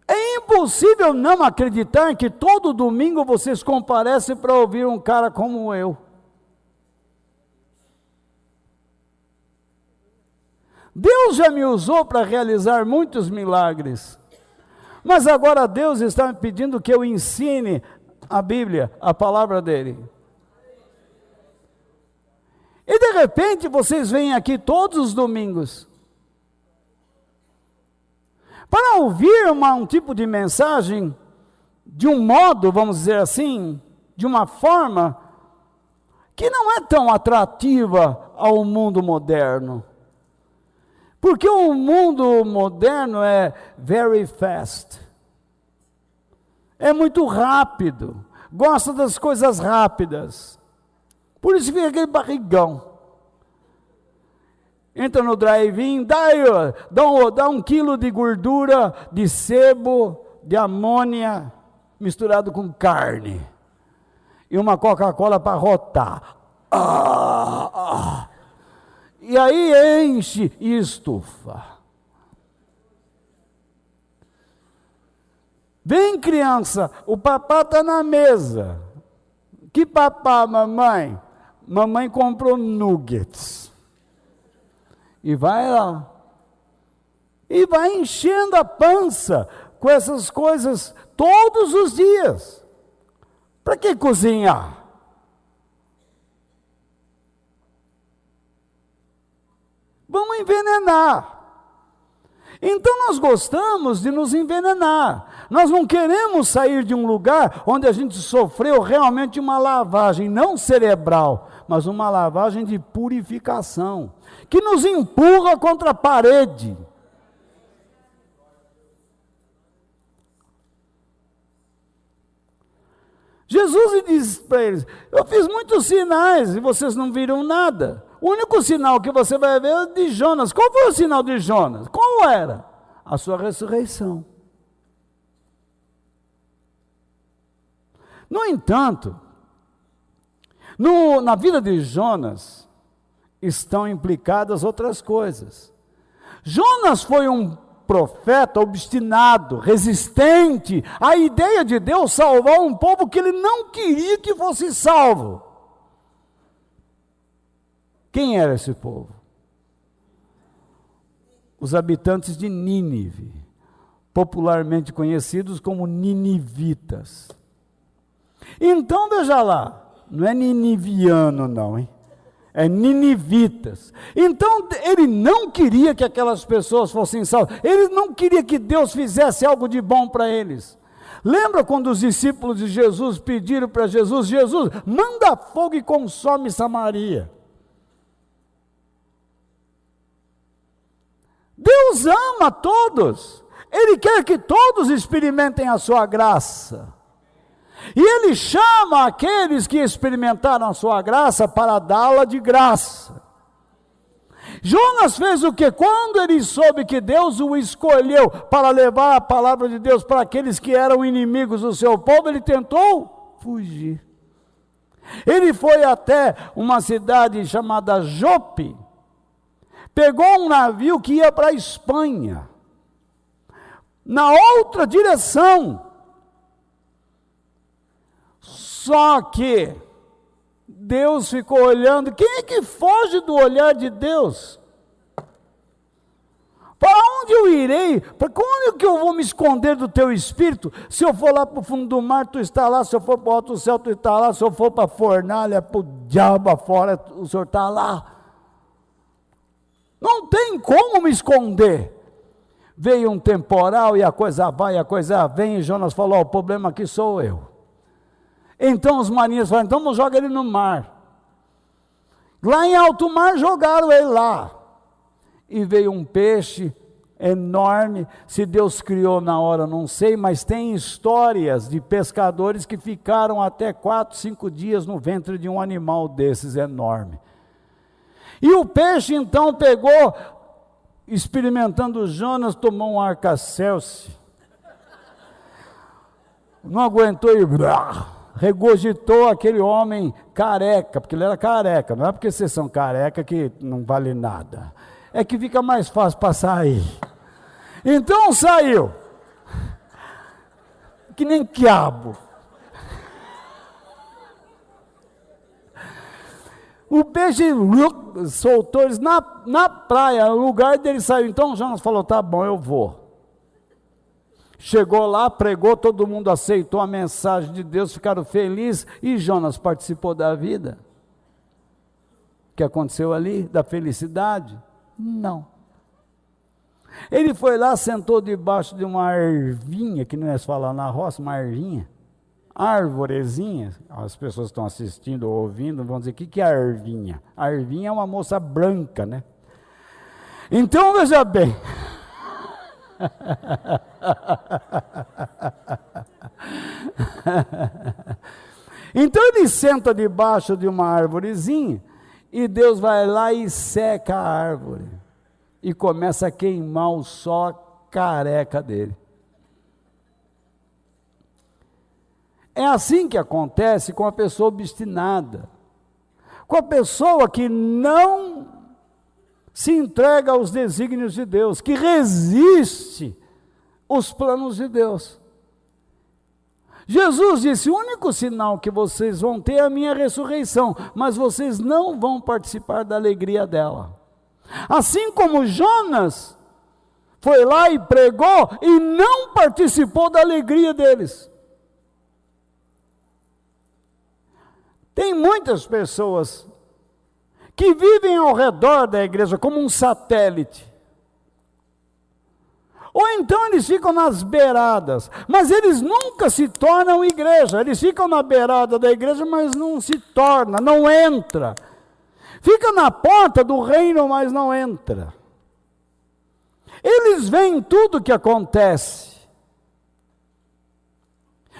É impossível não acreditar que todo domingo vocês comparecem para ouvir um cara como eu. Deus já me usou para realizar muitos milagres, mas agora Deus está me pedindo que eu ensine a Bíblia, a palavra dele. E de repente vocês vêm aqui todos os domingos para ouvir um tipo de mensagem, de um modo, vamos dizer assim, de uma forma que não é tão atrativa ao mundo moderno. Porque o mundo moderno é very fast. É muito rápido. Gosta das coisas rápidas. Por isso fica aquele barrigão. Entra no drive-in, dá 1 quilo de gordura, de sebo, de amônia, misturado com carne. E uma Coca-Cola para rotar. E aí enche e estufa. Vem, criança, o papá está na mesa. Que papá, mamãe? Mamãe comprou nuggets. E vai lá. E vai enchendo a pança com essas coisas todos os dias. Para que cozinhar? Vamos envenenar. Então nós gostamos de nos envenenar. Nós não queremos sair de um lugar onde a gente sofreu realmente uma lavagem, não cerebral, mas uma lavagem de purificação, que nos empurra contra a parede. Jesus diz para eles: eu fiz muitos sinais e vocês não viram nada. O único sinal que você vai ver é o de Jonas. Qual foi o sinal de Jonas? Qual era? A sua ressurreição. No entanto, na vida de Jonas estão implicadas outras coisas. Jonas foi um profeta obstinado, resistente à ideia de Deus salvar um povo que ele não queria que fosse salvo. Quem era esse povo? Os habitantes de Nínive, popularmente conhecidos como ninivitas. Então, veja lá, não é niniviano não, hein? É ninivitas. Então, ele não queria que aquelas pessoas fossem salvas. Ele não queria que Deus fizesse algo de bom para eles. Lembra quando os discípulos de Jesus pediram para Jesus: Jesus, manda fogo e consome Samaria. Deus ama todos. Ele quer que todos experimentem a sua graça. E Ele chama aqueles que experimentaram a sua graça para dá-la de graça. Jonas fez o que? Quando ele soube que Deus o escolheu para levar a palavra de Deus para aqueles que eram inimigos do seu povo, ele tentou fugir. Ele foi até uma cidade chamada Jope, pegou um navio que ia para a Espanha, na outra direção. Só que Deus ficou olhando. Quem é que foge do olhar de Deus? Para onde eu irei? Para onde que eu vou me esconder do teu espírito? Se eu for lá para o fundo do mar, tu está lá. Se eu for para o alto céu, tu está lá. Se eu for para a fornalha, para o diabo afora, o Senhor está lá. Não tem como me esconder. Veio um temporal e a coisa vai, a coisa vem. E Jonas falou: o problema aqui sou eu. Então os marinheiros falaram: então vamos jogar ele no mar. Lá em alto mar jogaram ele lá. E veio um peixe enorme. Se Deus criou na hora, não sei, mas tem histórias de pescadores que ficaram até 4, 5 dias no ventre de um animal desses enorme. E o peixe então pegou, experimentando Jonas, tomou um Arca-Celsi. Não aguentou e regurgitou aquele homem careca, porque ele era careca. Não é porque vocês são careca que não vale nada. É que fica mais fácil para sair. Então saiu. Que nem quiabo. O peixe soltou eles na praia, no lugar dele saiu. Então Jonas falou: tá bom, eu vou. Chegou lá, pregou, todo mundo aceitou a mensagem de Deus, ficaram felizes, e Jonas participou da vida. O que aconteceu ali? Da felicidade? Não. Ele foi lá, sentou debaixo de uma ervinha, que não é se falar na roça, uma ervinha, arvorezinha. As pessoas que estão assistindo ou ouvindo vão dizer: o que é a ervinha? A ervinha é uma moça branca, né? Então veja bem. Então ele senta debaixo de uma árvorezinha, e Deus vai lá e seca a árvore, e começa a queimar o sol careca dele. É assim que acontece com a pessoa obstinada, com a pessoa que não se entrega aos desígnios de Deus, que resiste os planos de Deus. Jesus disse: o único sinal que vocês vão ter é a minha ressurreição, mas vocês não vão participar da alegria dela. Assim como Jonas foi lá e pregou e não participou da alegria deles. Tem muitas pessoas que vivem ao redor da igreja como um satélite. Ou então eles ficam nas beiradas, mas eles nunca se tornam igreja. Eles ficam na beirada da igreja, mas não se torna, não entra. Fica na porta do reino, mas não entra. Eles veem tudo o que acontece.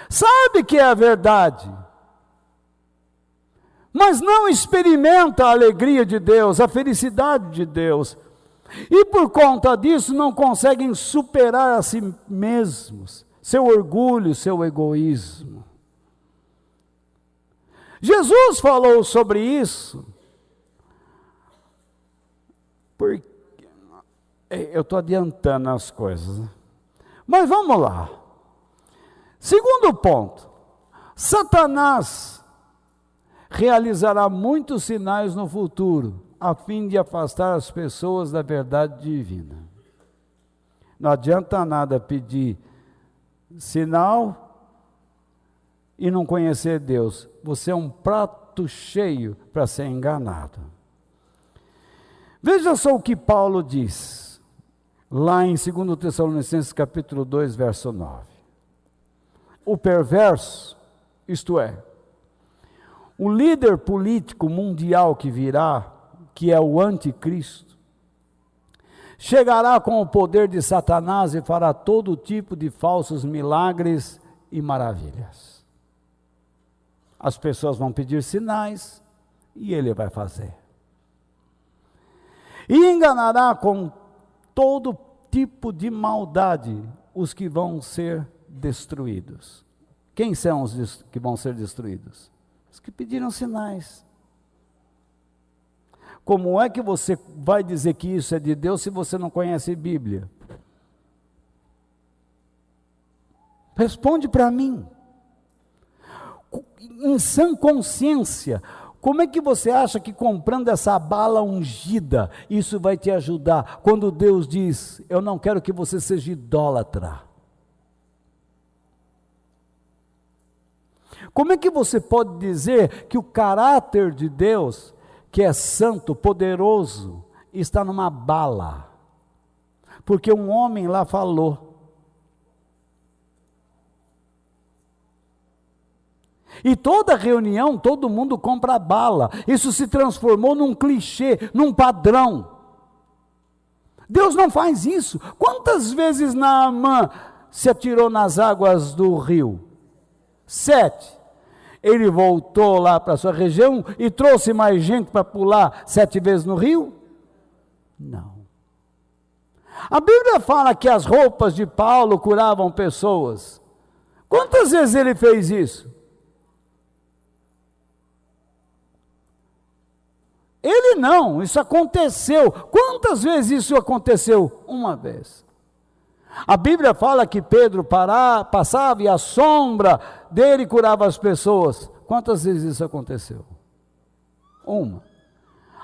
Sabe que é a verdade, mas não experimenta a alegria de Deus, a felicidade de Deus. E por conta disso não conseguem superar a si mesmos, seu orgulho, seu egoísmo. Jesus falou sobre isso. Porque eu estou adiantando as coisas, né? Mas vamos lá. Segundo ponto, Satanás realizará muitos sinais no futuro, a fim de afastar as pessoas da verdade divina. Não adianta nada pedir sinal e não conhecer Deus. Você é um prato cheio para ser enganado. Veja só o que Paulo diz, lá em 2 Tessalonicenses capítulo 2, verso 9. O perverso, isto é, o líder político mundial que virá, que é o anticristo, chegará com o poder de Satanás e fará todo tipo de falsos milagres e maravilhas. As pessoas vão pedir sinais e ele vai fazer. E enganará com todo tipo de maldade os que vão ser destruídos. Quem são os que vão ser destruídos? Os que pediram sinais. Como é que você vai dizer que isso é de Deus se você não conhece Bíblia? Responde para mim. Em sã consciência, como é que você acha que comprando essa bala ungida, isso vai te ajudar? Quando Deus diz, eu não quero que você seja idólatra. Como é que você pode dizer que o caráter de Deus, que é santo, poderoso, está numa bala? Porque um homem lá falou. E toda reunião, todo mundo compra bala. Isso se transformou num clichê, num padrão. Deus não faz isso. Quantas vezes Naamã se atirou nas águas do rio? 7. Ele voltou lá para a sua região e trouxe mais gente para pular 7 vezes no rio? Não. A Bíblia fala que as roupas de Paulo curavam pessoas. Quantas vezes ele fez isso? Ele não, isso aconteceu. Quantas vezes isso aconteceu? Uma vez. A Bíblia fala que Pedro passava e a sombra dele curava as pessoas. Quantas vezes isso aconteceu? Uma.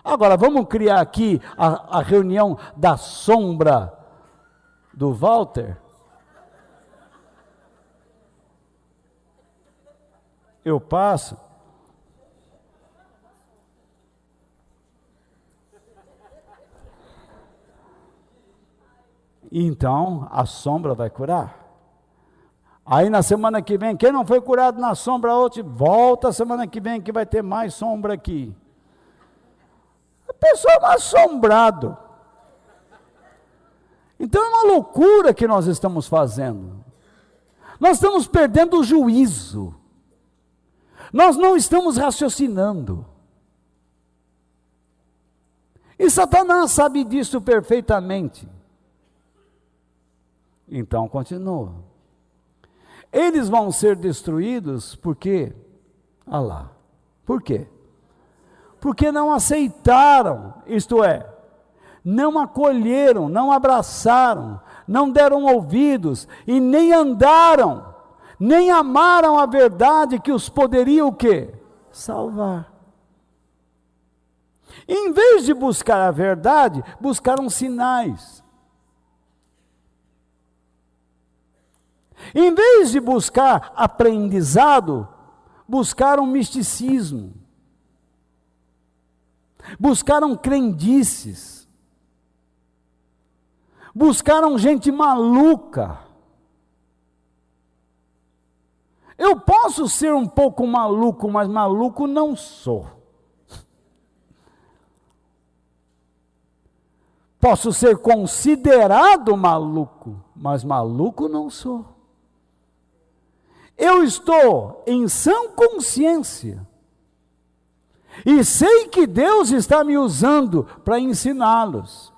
Agora, vamos criar aqui a reunião da sombra do Walter? Eu passo. Então, a sombra vai curar. Aí na semana que vem, quem não foi curado na sombra, outro, volta semana que vem que vai ter mais sombra aqui. A pessoa é um assombrado. Então é uma loucura que nós estamos fazendo. Nós estamos perdendo o juízo. Nós não estamos raciocinando. E Satanás sabe disso perfeitamente. Então continua. Eles vão ser destruídos porque, olha lá, por quê? Porque não aceitaram, isto é, não acolheram, não abraçaram, não deram ouvidos e nem andaram, nem amaram a verdade que os poderia o quê? Salvar. Em vez de buscar a verdade, buscaram sinais. Em vez de buscar aprendizado, buscaram misticismo, buscaram crendices, buscaram gente maluca. Eu posso ser um pouco maluco, mas maluco não sou. Posso ser considerado maluco, mas maluco não sou. Eu estou em sã consciência e sei que Deus está me usando para ensiná-los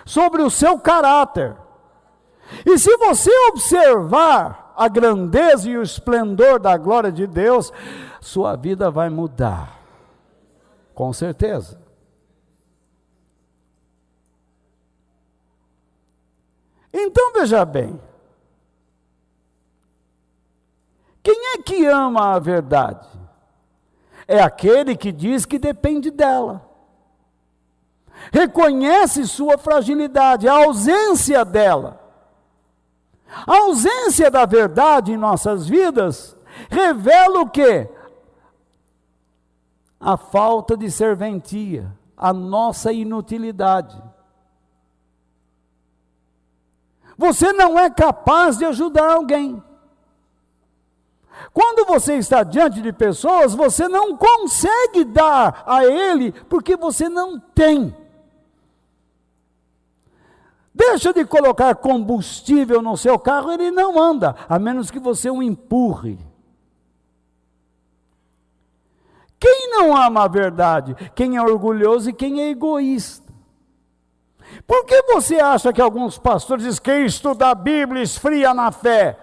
sobre o seu caráter. E se você observar a grandeza e o esplendor da glória de Deus, sua vida vai mudar, com certeza. Então veja bem, quem é que ama a verdade? É aquele que diz que depende dela. Reconhece sua fragilidade, a ausência dela. A ausência da verdade em nossas vidas revela o quê? A falta de serventia, a nossa inutilidade. Você não é capaz de ajudar alguém. Quando você está diante de pessoas, você não consegue dar a ele, porque você não tem. Deixa de colocar combustível no seu carro, ele não anda, a menos que você o empurre. Quem não ama a verdade? Quem é orgulhoso e quem é egoísta. Por que você acha que alguns pastores dizem que estudar a Bíblia esfria na fé?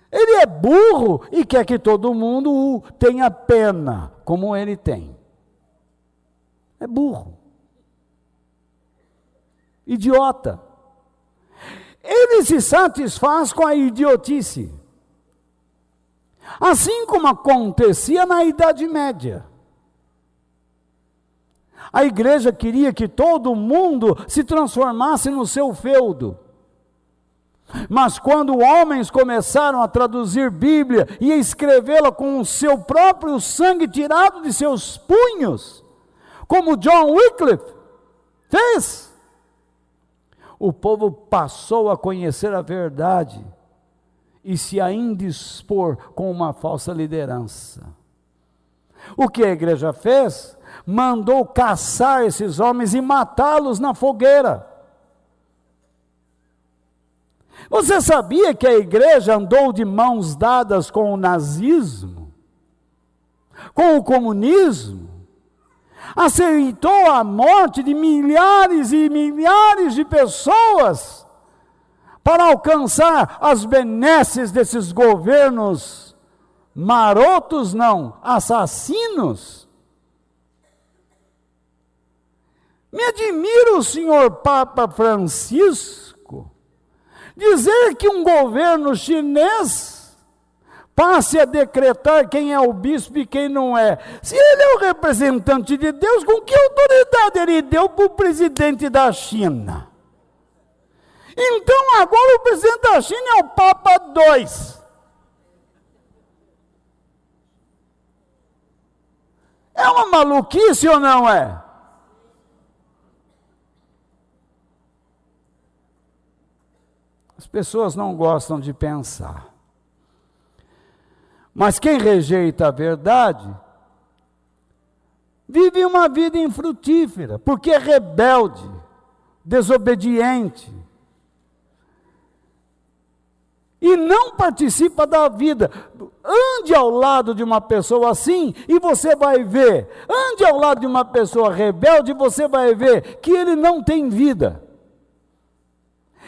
Ele é burro e quer que todo mundo tenha pena, como ele tem. É burro. Idiota. Ele se satisfaz com a idiotice. Assim como acontecia na Idade Média. A igreja queria que todo mundo se transformasse no seu feudo. Mas quando homens começaram a traduzir Bíblia e a escrevê-la com o seu próprio sangue tirado de seus punhos, como John Wycliffe fez, o povo passou a conhecer a verdade e se a indispor com uma falsa liderança. O que a igreja fez? Mandou caçar esses homens e matá-los na fogueira. Você sabia que a igreja andou de mãos dadas com o nazismo? Com o comunismo? Aceitou a morte de milhares e milhares de pessoas para alcançar as benesses desses governos marotos, não, assassinos? Me admira o senhor Papa Francisco dizer que um governo chinês passe a decretar quem é o bispo e quem não é. Se ele é o representante de Deus, com que autoridade ele deu para o presidente da China? Então agora o presidente da China é o Papa II. É uma maluquice ou não é? As pessoas não gostam de pensar. Mas quem rejeita a verdade, vive uma vida infrutífera, porque é rebelde, desobediente, e não participa da vida. Ande ao lado de uma pessoa assim, e você vai ver. Ande ao lado de uma pessoa rebelde, e você vai ver que ele não tem vida.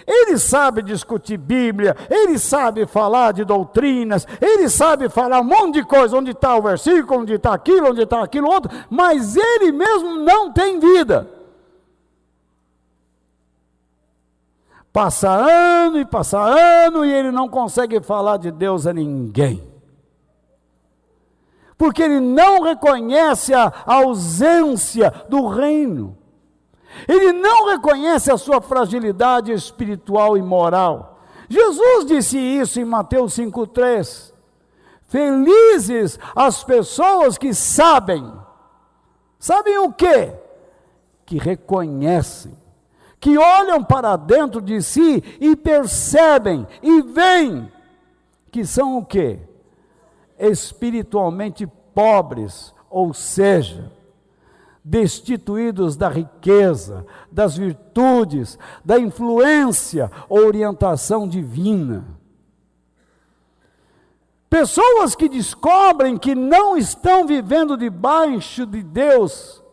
Ele sabe discutir Bíblia, ele sabe falar de doutrinas, ele sabe falar um monte de coisa, onde está o versículo, onde está aquilo outro, mas ele mesmo não tem vida. Passa ano, e ele não consegue falar de Deus a ninguém. Porque ele não reconhece a ausência do reino. Ele não reconhece a sua fragilidade espiritual e moral. Jesus disse isso em Mateus 5,3. Felizes as pessoas que sabem. Sabem o quê? Que reconhecem. Que olham para dentro de si e percebem e veem que são o quê? Espiritualmente pobres, ou seja, destituídos da riqueza, das virtudes, da influência ou orientação divina. Pessoas que descobrem que não estão vivendo debaixo de Deus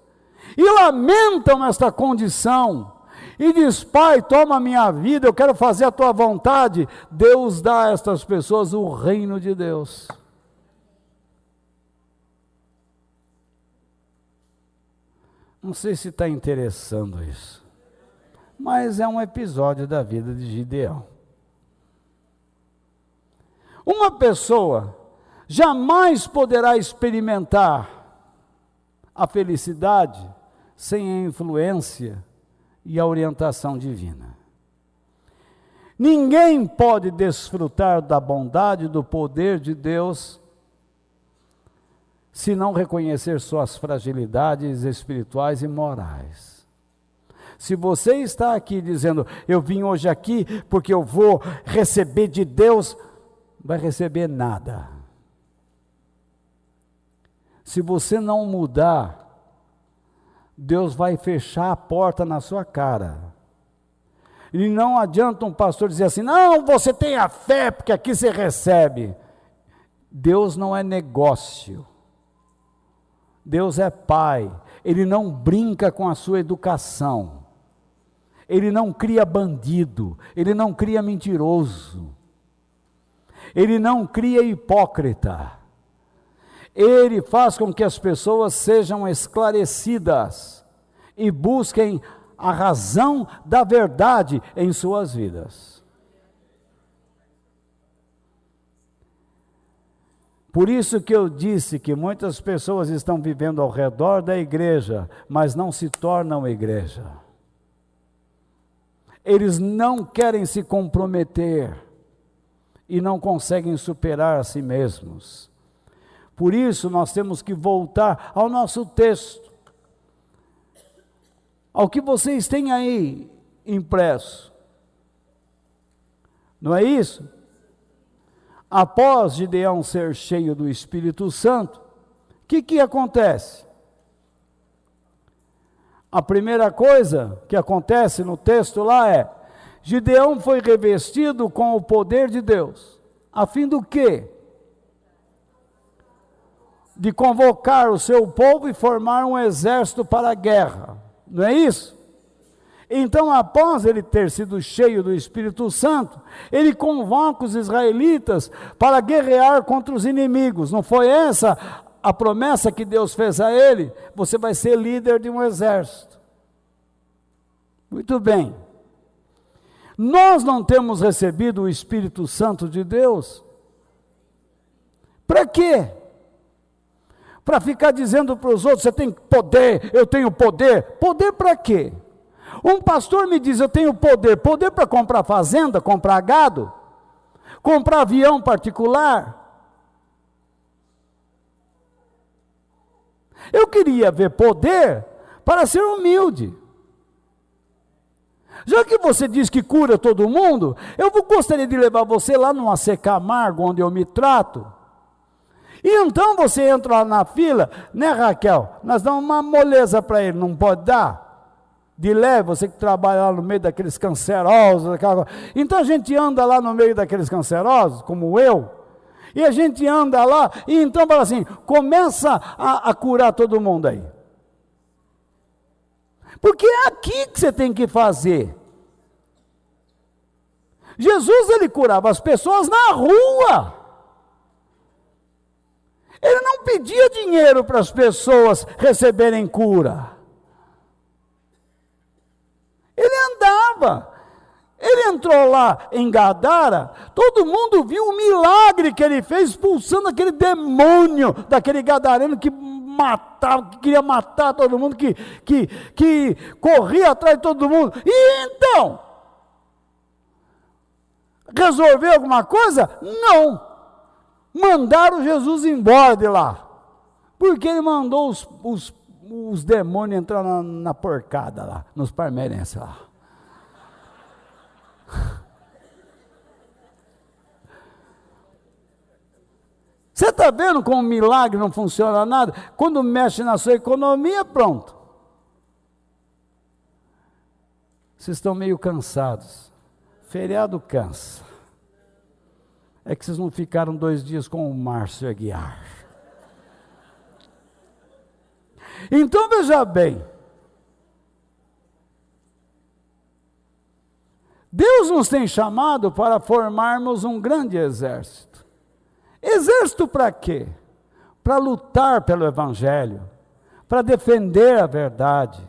e lamentam esta condição e diz: Pai, toma a minha vida, eu quero fazer a tua vontade. Deus dá a estas pessoas o reino de Deus. Não sei se está interessando isso, mas é um episódio da vida de Gideão. Uma pessoa jamais poderá experimentar a felicidade sem a influência e a orientação divina. Ninguém pode desfrutar da bondade e do poder de Deus se não reconhecer suas fragilidades espirituais e morais. Se você está aqui dizendo: eu vim hoje aqui porque eu vou receber de Deus, vai receber nada. Se você não mudar, Deus vai fechar a porta na sua cara. E não adianta um pastor dizer assim, não, você tem a fé, porque aqui você recebe. Deus não é negócio. Deus é Pai. Ele não brinca com a sua educação. Ele não cria bandido. Ele não cria mentiroso. Ele não cria hipócrita. Ele faz com que as pessoas sejam esclarecidas e busquem a razão da verdade em suas vidas. Por isso que eu disse que muitas pessoas estão vivendo ao redor da igreja, mas não se tornam igreja. Eles não querem se comprometer e não conseguem superar a si mesmos. Por isso nós temos que voltar ao nosso texto, ao que vocês têm aí impresso. Não é isso? Após Gideão ser cheio do Espírito Santo, o que acontece? A primeira coisa que acontece no texto lá é, Gideão foi revestido com o poder de Deus, a fim do quê? De convocar o seu povo e formar um exército para a guerra, não é isso? Então, após ele ter sido cheio do Espírito Santo, ele convoca os israelitas para guerrear contra os inimigos. Não foi essa a promessa que Deus fez a ele? Você vai ser líder de um exército. Muito bem. Nós não temos recebido o Espírito Santo de Deus? Para quê? Para ficar dizendo para os outros, você tem poder, eu tenho poder. Poder para quê? Um pastor me diz, eu tenho poder. Poder para comprar fazenda, comprar gado? Comprar avião particular? Eu queria ver poder para ser humilde. Já que você diz que cura todo mundo, eu gostaria de levar você lá numa AC Camargo, onde eu me trato. E então você entra lá na fila, né, Raquel? Nós damos uma moleza para ele, não pode dar? De leve, você que trabalha lá no meio daqueles cancerosos. Então a gente anda lá no meio daqueles cancerosos, como eu, e a gente anda lá, e então fala assim, começa a curar todo mundo aí. Porque é aqui que você tem que fazer. Jesus, ele curava as pessoas na rua. Ele não pedia dinheiro para as pessoas receberem cura. Ele andava. Ele entrou lá em Gadara, todo mundo viu o milagre que ele fez, expulsando aquele demônio daquele gadareno que matava, que queria matar todo mundo, que corria atrás de todo mundo. E então, resolveu alguma coisa? Não. Mandaram Jesus embora de lá, porque ele mandou os demônios entrar na porcada lá, nos parmeirenses lá. Você está vendo como milagre não funciona nada? Quando mexe na sua economia, pronto. Vocês estão meio cansados. Feriado cansa. É que vocês não ficaram 2 dias com o Márcio Aguiar. Então veja bem. Deus nos tem chamado para formarmos um grande exército. Exército para quê? Para lutar pelo Evangelho, para defender a verdade.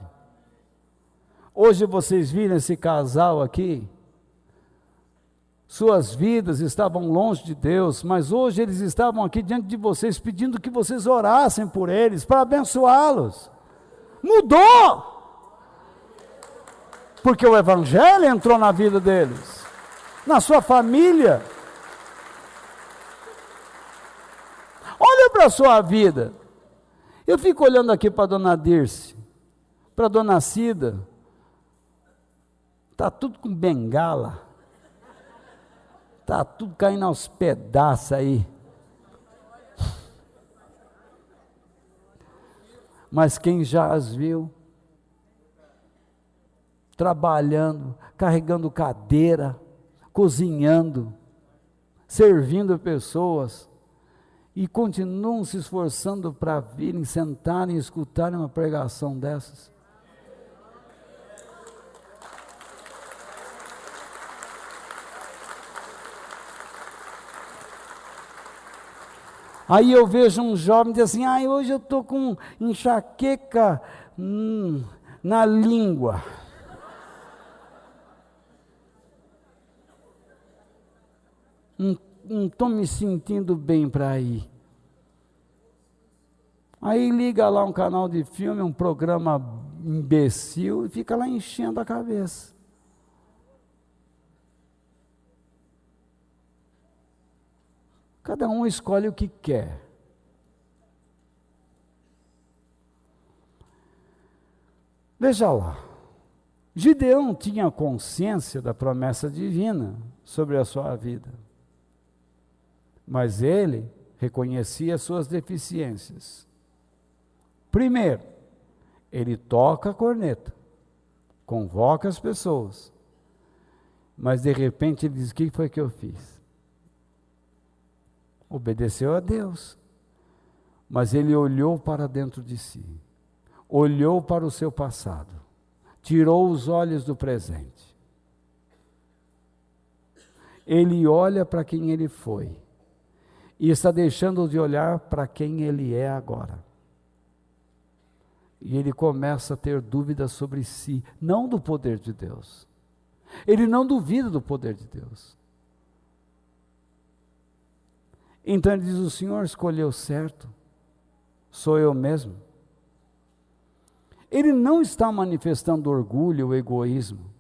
Hoje vocês viram esse casal aqui, suas vidas estavam longe de Deus, mas hoje eles estavam aqui diante de vocês, pedindo que vocês orassem por eles, para abençoá-los. Mudou! Porque o Evangelho entrou na vida deles, na sua família. Olha para a sua vida. Eu fico olhando aqui para a dona Dirce, para a dona Cida, está tudo com bengala, está tudo caindo aos pedaços aí. Mas quem já as viu, trabalhando, carregando cadeira, cozinhando, servindo pessoas, e continuam se esforçando para virem, sentarem e escutarem uma pregação dessas. Aí eu vejo um jovem dizer assim, hoje eu estou com enxaqueca na língua. Não estou me sentindo bem para ir. Aí liga lá um canal de filme, um programa imbecil, e fica lá enchendo a cabeça. Cada um escolhe o que quer. Veja lá, Gideão tinha consciência da promessa divina sobre a sua vida, mas ele reconhecia suas deficiências. Primeiro, ele toca a corneta, convoca as pessoas, mas de repente ele diz: o que foi que eu fiz? Obedeceu a Deus, mas ele olhou para dentro de si, olhou para o seu passado, tirou os olhos do presente. Ele olha para quem ele foi, e está deixando de olhar para quem ele é agora. E ele começa a ter dúvidas sobre si, não do poder de Deus. Ele não duvida do poder de Deus. Então ele diz: o Senhor escolheu certo, sou eu mesmo. Ele não está manifestando orgulho ou egoísmo.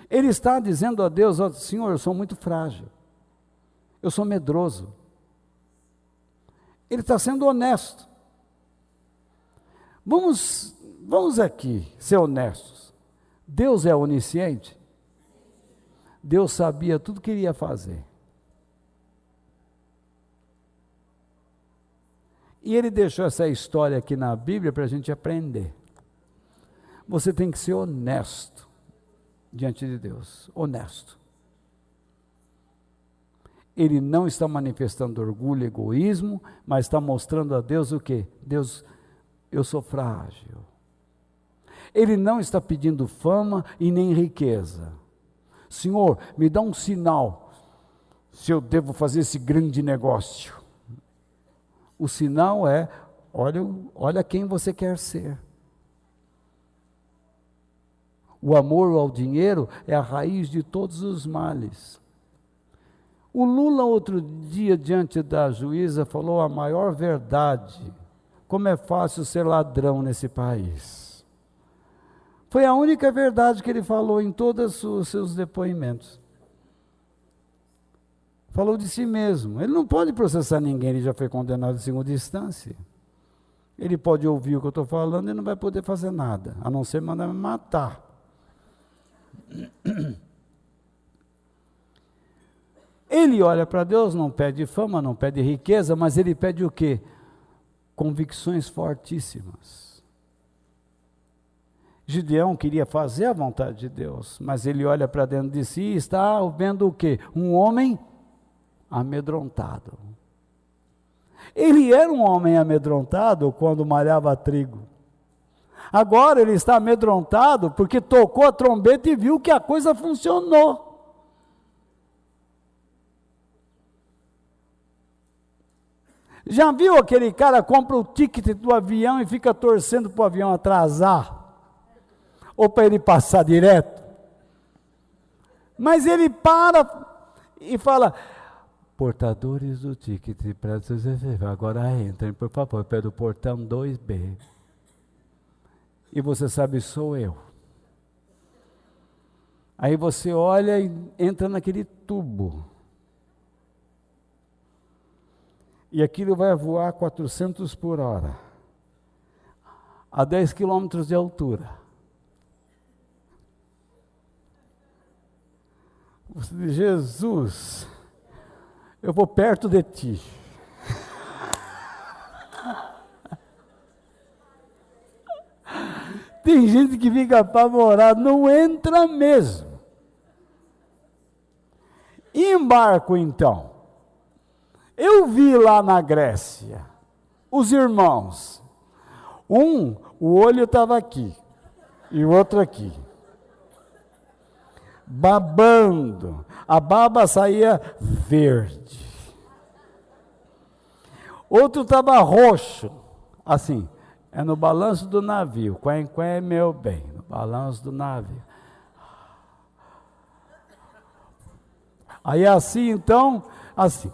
Ele está dizendo a Deus: Senhor, eu sou muito frágil, eu sou medroso. Ele está sendo honesto. Vamos aqui ser honestos. Deus é onisciente? Deus sabia tudo que ele ia fazer. E ele deixou essa história aqui na Bíblia para a gente aprender. Você tem que ser honesto diante de Deus, honesto. Ele não está manifestando orgulho, egoísmo, mas está mostrando a Deus o quê? Deus, eu sou frágil. Ele não está pedindo fama e nem riqueza. Senhor, me dá um sinal se eu devo fazer esse grande negócio. O sinal é: olha quem você quer ser. O amor ao dinheiro é a raiz de todos os males. O Lula, outro dia, diante da juíza, falou a maior verdade: como é fácil ser ladrão nesse país. Foi a única verdade que ele falou em todos os seus depoimentos. Falou de si mesmo. Ele não pode processar ninguém, ele já foi condenado em segunda instância. Ele pode ouvir o que eu estou falando e não vai poder fazer nada, a não ser mandar me matar. Ele olha para Deus, não pede fama, não pede riqueza, mas ele pede o quê? Convicções fortíssimas. Gideão queria fazer a vontade de Deus, mas ele olha para dentro de si e está vendo o quê? Um homem amedrontado. Ele era um homem amedrontado quando malhava trigo. Agora ele está amedrontado porque tocou a trombeta e viu que a coisa funcionou. Já viu aquele cara compra o ticket do avião e fica torcendo para o avião atrasar? Ou para ele passar direto? Mas ele para e fala: portadores do ticket, agora entrem, por favor, pelo portão 2B. E você sabe, sou eu. Aí você olha e entra naquele tubo. E aquilo vai voar 400 por hora, a 10 quilômetros de altura. Você diz: Jesus, eu vou perto de ti. Tem gente que fica apavorado, não entra mesmo. E em barco, então? Eu vi lá na Grécia, os irmãos, o olho estava aqui, e o outro aqui, babando, a baba saía verde. Outro estava roxo, assim, é no balanço do navio, quen, meu bem, no balanço do navio. Aí assim, então, assim.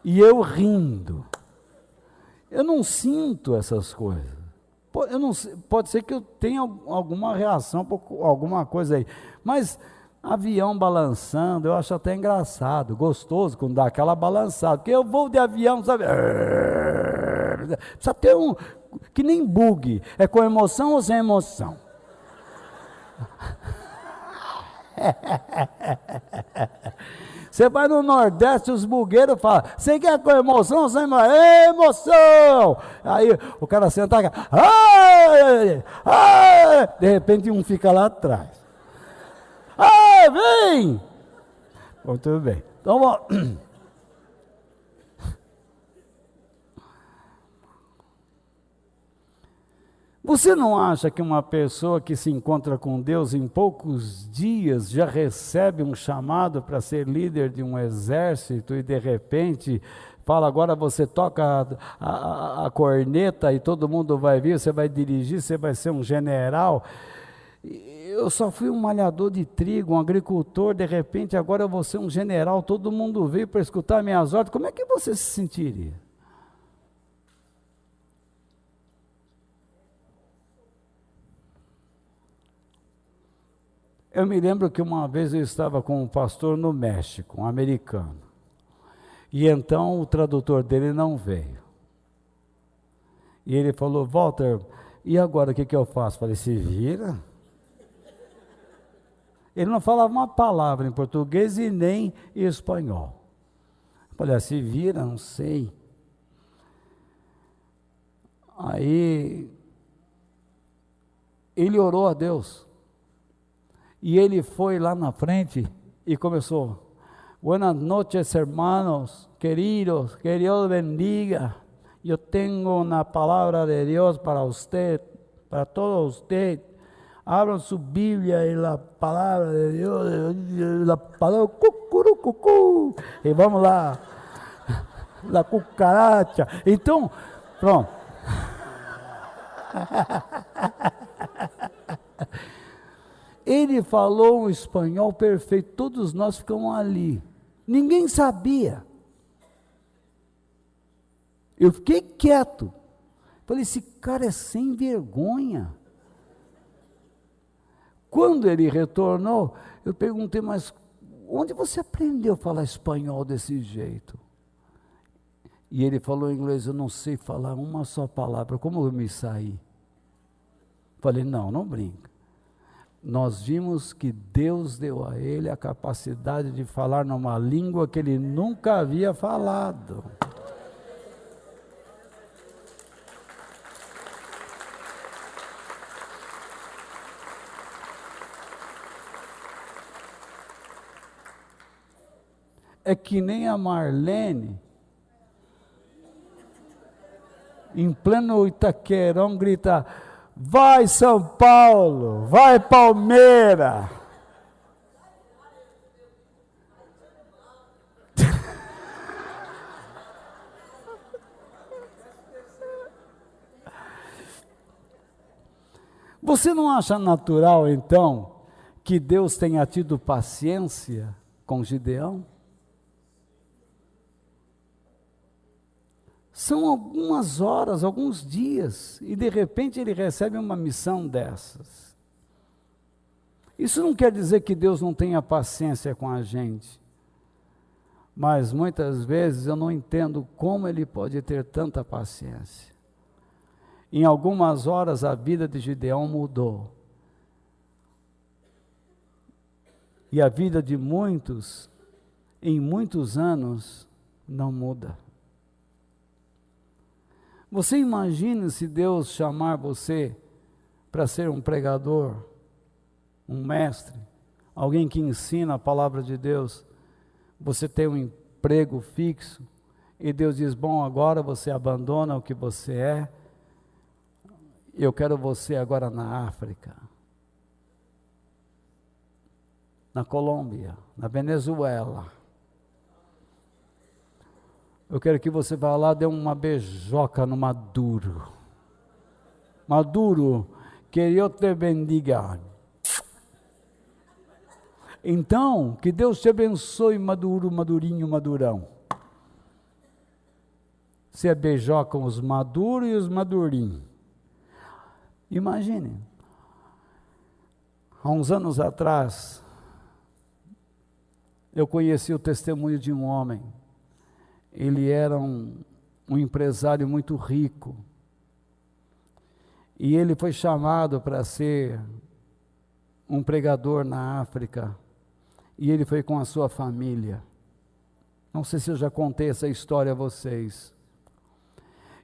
E eu rindo. Eu não sinto essas coisas. Eu não, pode ser que eu tenha alguma reação, alguma coisa aí. Mas avião balançando, eu acho até engraçado, gostoso quando dá aquela balançada. Porque eu vou de avião, sabe? Precisa ter que nem bug. É com emoção ou sem emoção? Você vai no Nordeste, os bugueiros falam, você quer com emoção ou sem emoção? É emoção! Aí o cara senta aqui, ai, ai, de repente um fica lá atrás. Ai, vem! Bom, tudo bem. Então, você não acha que uma pessoa que se encontra com Deus em poucos dias já recebe um chamado para ser líder de um exército e de repente fala, agora você toca a corneta e todo mundo vai vir, você vai dirigir, você vai ser um general? Eu só fui um malhador de trigo, um agricultor, de repente agora eu vou ser um general, todo mundo veio para escutar minhas ordens, como é que você se sentiria? Eu me lembro que uma vez eu estava com um pastor no México, um americano, e então o tradutor dele não veio. E ele falou, Walter, e agora o que eu faço? Falei, se vira. Ele não falava uma palavra em português e nem em espanhol. Falei, se vira, não sei. Aí, ele orou a Deus. E ele foi lá na frente e começou, buenas noches hermanos, queridos, que Dios bendiga, eu tenho uma palavra de Deus para você, para todos vocês, abram sua Bíblia e a palavra de Deus, a palavra cucurucucu, e vamos lá, la cucaracha, então, pronto. Ele falou um espanhol perfeito, todos nós ficamos ali. Ninguém sabia. Eu fiquei quieto. Falei, esse cara é sem vergonha. Quando ele retornou, eu perguntei, mas onde você aprendeu a falar espanhol desse jeito? E ele falou em inglês, eu não sei falar uma só palavra, como eu me saí? Falei, não brinca. Nós vimos que Deus deu a ele a capacidade de falar numa língua que ele nunca havia falado. É que nem a Marlene, em pleno Itaquerão, grita, vai São Paulo, vai Palmeiras. Você não acha natural, então, que Deus tenha tido paciência com Gideão? São algumas horas, alguns dias, e de repente ele recebe uma missão dessas. Isso não quer dizer que Deus não tenha paciência com a gente, mas muitas vezes eu não entendo como ele pode ter tanta paciência. Em algumas horas a vida de Gideão mudou. E a vida de muitos, em muitos anos, não muda. Você imagina se Deus chamar você para ser um pregador, um mestre, alguém que ensina a palavra de Deus, você tem um emprego fixo, e Deus diz, bom, agora você abandona o que você é, eu quero você agora na África, na Colômbia, na Venezuela. Eu quero que você vá lá, dê uma beijoca no Maduro. Maduro, que Deus te bendiga. Então, que Deus te abençoe, Maduro, Madurinho, Madurão. Você beijoca os Maduro e os Madurinhos. Imagine, há uns anos atrás, eu conheci o testemunho de um homem. Ele era um empresário muito rico. E ele foi chamado para ser um pregador na África. E ele foi com a sua família. Não sei se eu já contei essa história a vocês.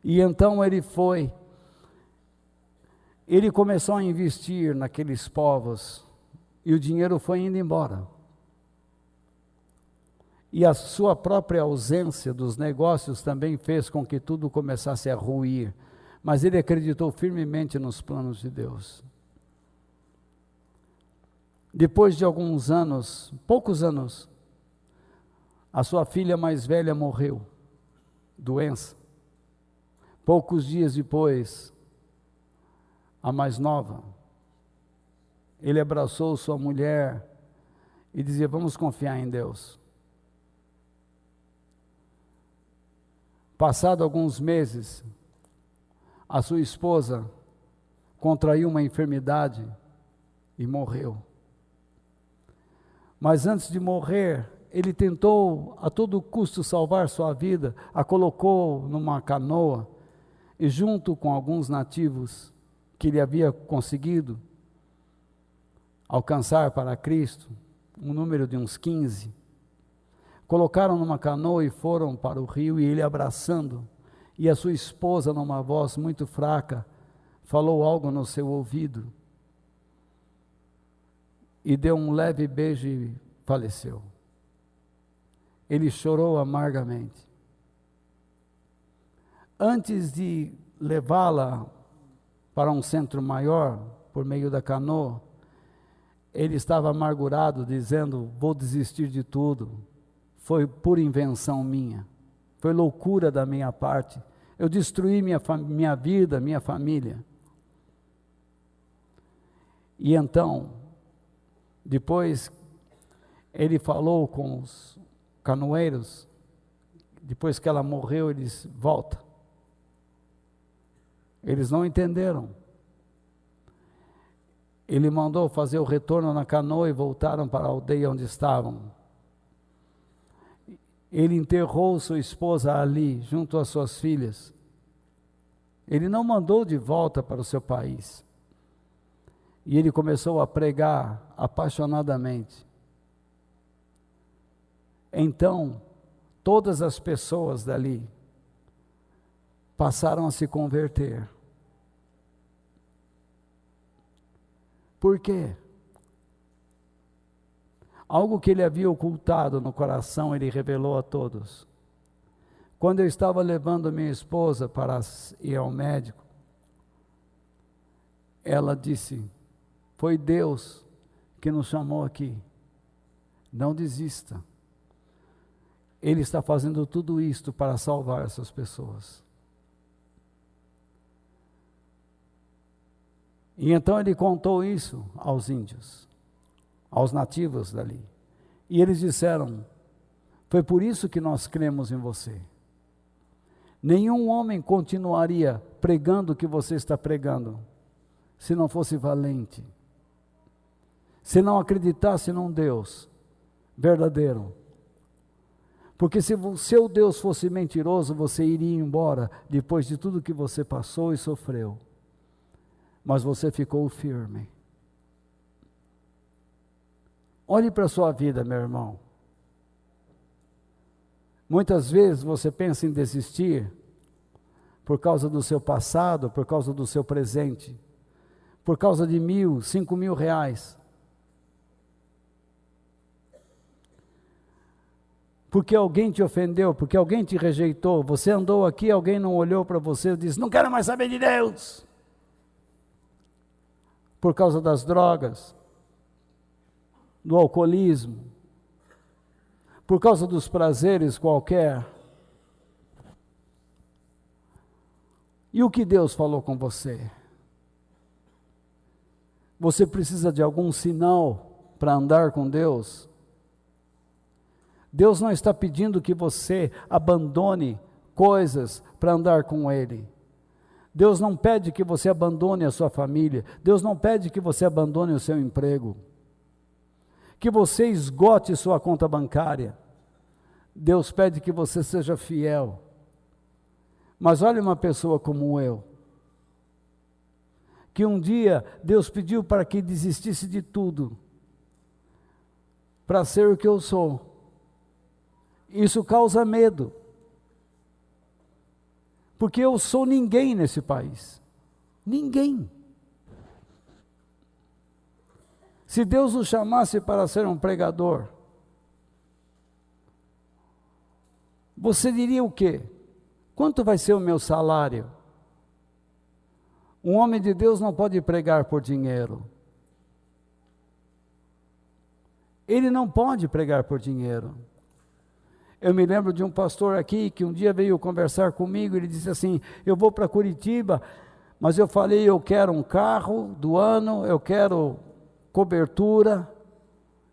E então ele foi. Ele começou a investir naqueles povos. E o dinheiro foi indo embora. E a sua própria ausência dos negócios também fez com que tudo começasse a ruir. Mas ele acreditou firmemente nos planos de Deus. Depois de alguns anos, poucos anos, a sua filha mais velha morreu, doença. Poucos dias depois, a mais nova, ele abraçou sua mulher e dizia, vamos confiar em Deus. Passado alguns meses, a sua esposa contraiu uma enfermidade e morreu. Mas antes de morrer, ele tentou a todo custo salvar sua vida, a colocou numa canoa e junto com alguns nativos que ele havia conseguido alcançar para Cristo, um número de uns 15, colocaram numa canoa e foram para o rio, e ele abraçando, e a sua esposa, numa voz muito fraca, falou algo no seu ouvido, e deu um leve beijo e faleceu. Ele chorou amargamente. Antes de levá-la para um centro maior, por meio da canoa, ele estava amargurado, dizendo, vou desistir de tudo. Foi pura invenção minha, foi loucura da minha parte, eu destruí minha vida, minha família. E então, depois, ele falou com os canoeiros, depois que ela morreu, ele disse, volta. Eles não entenderam. Ele mandou fazer o retorno na canoa e voltaram para a aldeia onde estavam. Ele enterrou sua esposa ali, junto às suas filhas. Ele não mandou de volta para o seu país. E ele começou a pregar apaixonadamente. Então, todas as pessoas dali passaram a se converter. Por quê? Algo que ele havia ocultado no coração, ele revelou a todos. Quando eu estava levando minha esposa para ir ao médico, ela disse, foi Deus que nos chamou aqui, não desista. Ele está fazendo tudo isto para salvar essas pessoas. E então ele contou isso aos índios, aos nativos dali. E eles disseram, foi por isso que nós cremos em você. Nenhum homem continuaria pregando o que você está pregando, se não fosse valente, se não acreditasse num Deus verdadeiro. Porque se o seu Deus fosse mentiroso, você iria embora depois de tudo que você passou e sofreu. Mas você ficou firme. Olhe para a sua vida, meu irmão. Muitas vezes você pensa em desistir, por causa do seu passado, por causa do seu presente, por causa de 1.000, 5.000 reais. Porque alguém te ofendeu, porque alguém te rejeitou, você andou aqui, alguém não olhou para você e disse, não quero mais saber de Deus. Por causa das drogas, do alcoolismo, por causa dos prazeres qualquer. E o que Deus falou com você? Você precisa de algum sinal para andar com Deus? Deus não está pedindo que você abandone coisas para andar com Ele. Deus não pede que você abandone a sua família. Deus não pede que você abandone o seu emprego, que você esgote sua conta bancária. Deus pede que você seja fiel. Mas olha uma pessoa como eu, que um dia Deus pediu para que desistisse de tudo, para ser o que eu sou. Isso causa medo, porque eu sou ninguém nesse país, ninguém. Se Deus o chamasse para ser um pregador, você diria o quê? Quanto vai ser o meu salário? Um homem de Deus não pode pregar por dinheiro. Ele não pode pregar por dinheiro. Eu me lembro de um pastor aqui que um dia veio conversar comigo, ele disse assim, eu vou para Curitiba, mas eu falei, eu quero um carro do ano, eu quero cobertura,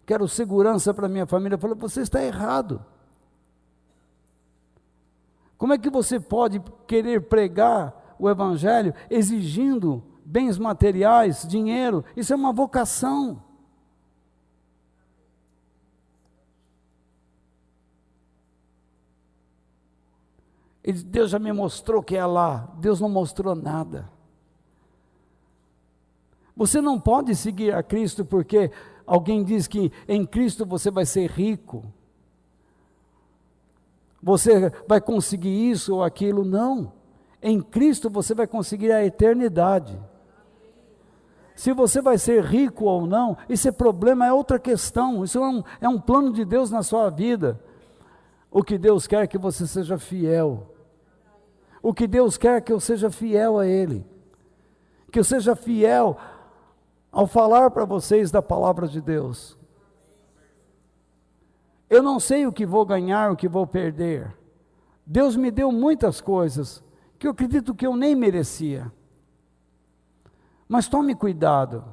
quero segurança para minha família. Eu falei, você está errado. Como é que você pode querer pregar o evangelho exigindo bens materiais, dinheiro? Isso é uma vocação. Deus já me mostrou que é lá. Deus não mostrou nada. Você não pode seguir a Cristo porque alguém diz que em Cristo você vai ser rico. Você vai conseguir isso ou aquilo. Não. Em Cristo você vai conseguir a eternidade. Se você vai ser rico ou não, esse problema é outra questão. Isso é um plano de Deus na sua vida. O que Deus quer é que você seja fiel. O que Deus quer é que eu seja fiel a Ele. Que eu seja fiel ao falar para vocês da palavra de Deus. Eu não sei o que vou ganhar, o que vou perder. Deus me deu muitas coisas que eu acredito que eu nem merecia. Mas tome cuidado.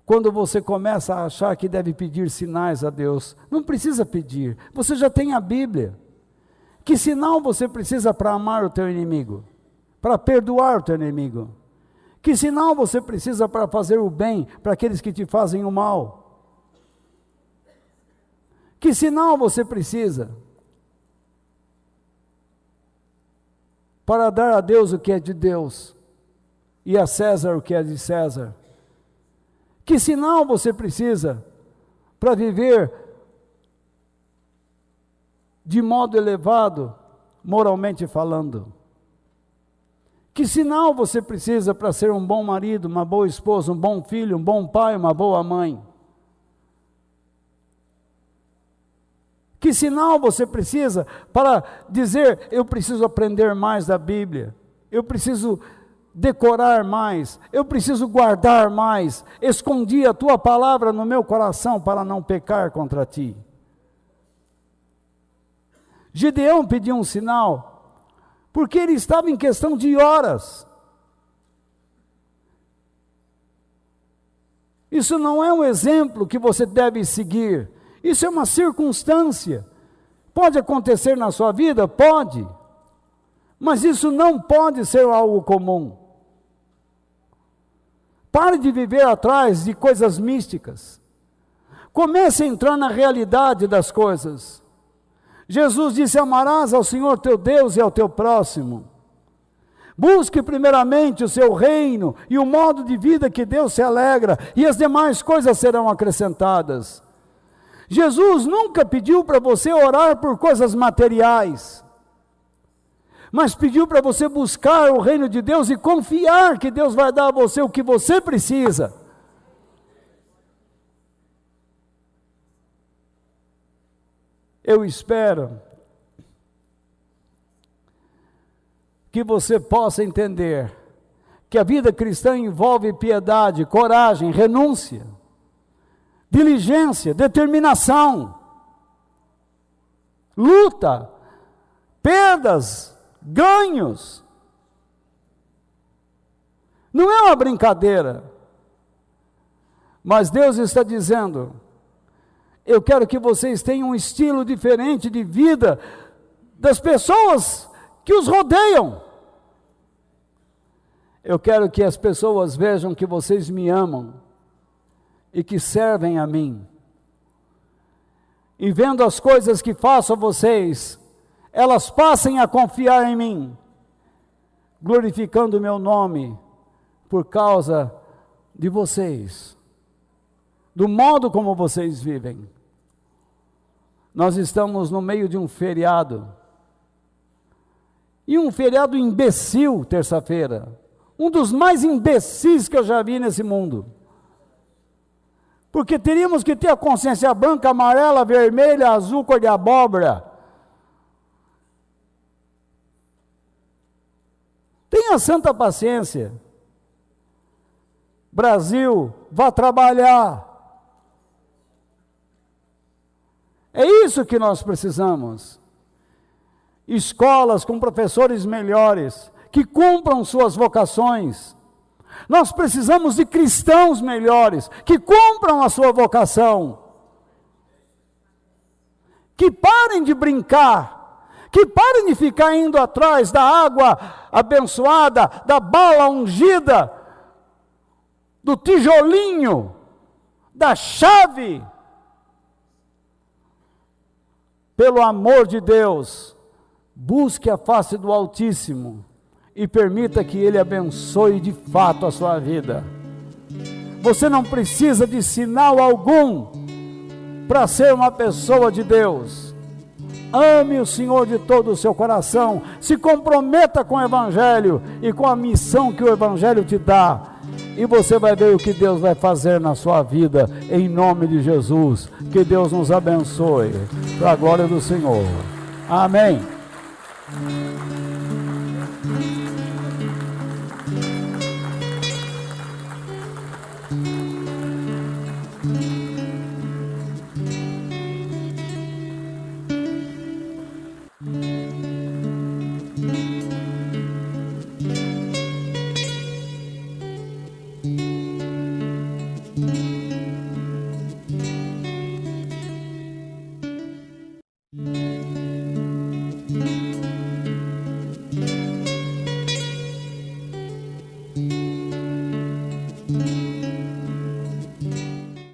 Quando você começa a achar que deve pedir sinais a Deus, não precisa pedir, você já tem a Bíblia. Que sinal você precisa para amar o teu inimigo? Para perdoar o teu inimigo? Que sinal você precisa para fazer o bem para aqueles que te fazem o mal? Que sinal você precisa para dar a Deus o que é de Deus e a César o que é de César? Que sinal você precisa para viver de modo elevado, moralmente falando? Que sinal você precisa para ser um bom marido, uma boa esposa, um bom filho, um bom pai, uma boa mãe? Que sinal você precisa para dizer, eu preciso aprender mais da Bíblia, eu preciso decorar mais, eu preciso guardar mais, escondi a tua palavra no meu coração para não pecar contra ti? Gideão pediu um sinal, porque ele estava em questão de horas. Isso não é um exemplo que você deve seguir, isso é uma circunstância. Pode acontecer na sua vida? Pode, mas isso não pode ser algo comum. Pare de viver atrás de coisas místicas, comece a entrar na realidade das coisas. Jesus disse, amarás ao Senhor teu Deus e ao teu próximo. Busque primeiramente o seu reino e o modo de vida que Deus se alegra, e as demais coisas serão acrescentadas. Jesus nunca pediu para você orar por coisas materiais. mas pediu para você buscar o reino de Deus e confiar que Deus vai dar a você o que você precisa. Eu espero que você possa entender que a vida cristã envolve piedade, coragem, renúncia, diligência, determinação, luta, perdas, ganhos. Não é uma brincadeira, mas Deus está dizendo: eu quero que vocês tenham um estilo diferente de vida das pessoas que os rodeiam. Eu quero que as pessoas vejam que vocês me amam e que servem a mim. E vendo as coisas que faço a vocês, elas passem a confiar em mim, glorificando o meu nome por causa de vocês, do modo como vocês vivem. Nós estamos no meio de um feriado, e um feriado imbecil, terça-feira, um dos mais imbecis que eu já vi nesse mundo, porque teríamos que ter a consciência branca, amarela, vermelha, azul, cor de abóbora. Tenha santa paciência. Brasil, vá trabalhar. É isso que nós precisamos. Escolas com professores melhores, que cumpram suas vocações. Nós precisamos de cristãos melhores, que cumpram a sua vocação. Que parem de brincar, que parem de ficar indo atrás da água abençoada, da bala ungida, do tijolinho, da chave. Pelo amor de Deus, busque a face do Altíssimo e permita que Ele abençoe de fato a sua vida. Você não precisa de sinal algum para ser uma pessoa de Deus. Ame o Senhor de todo o seu coração, se comprometa com o Evangelho e com a missão que o Evangelho te dá, e você vai ver o que Deus vai fazer na sua vida, em nome de Jesus. Que Deus nos abençoe, para a glória do Senhor. Amém.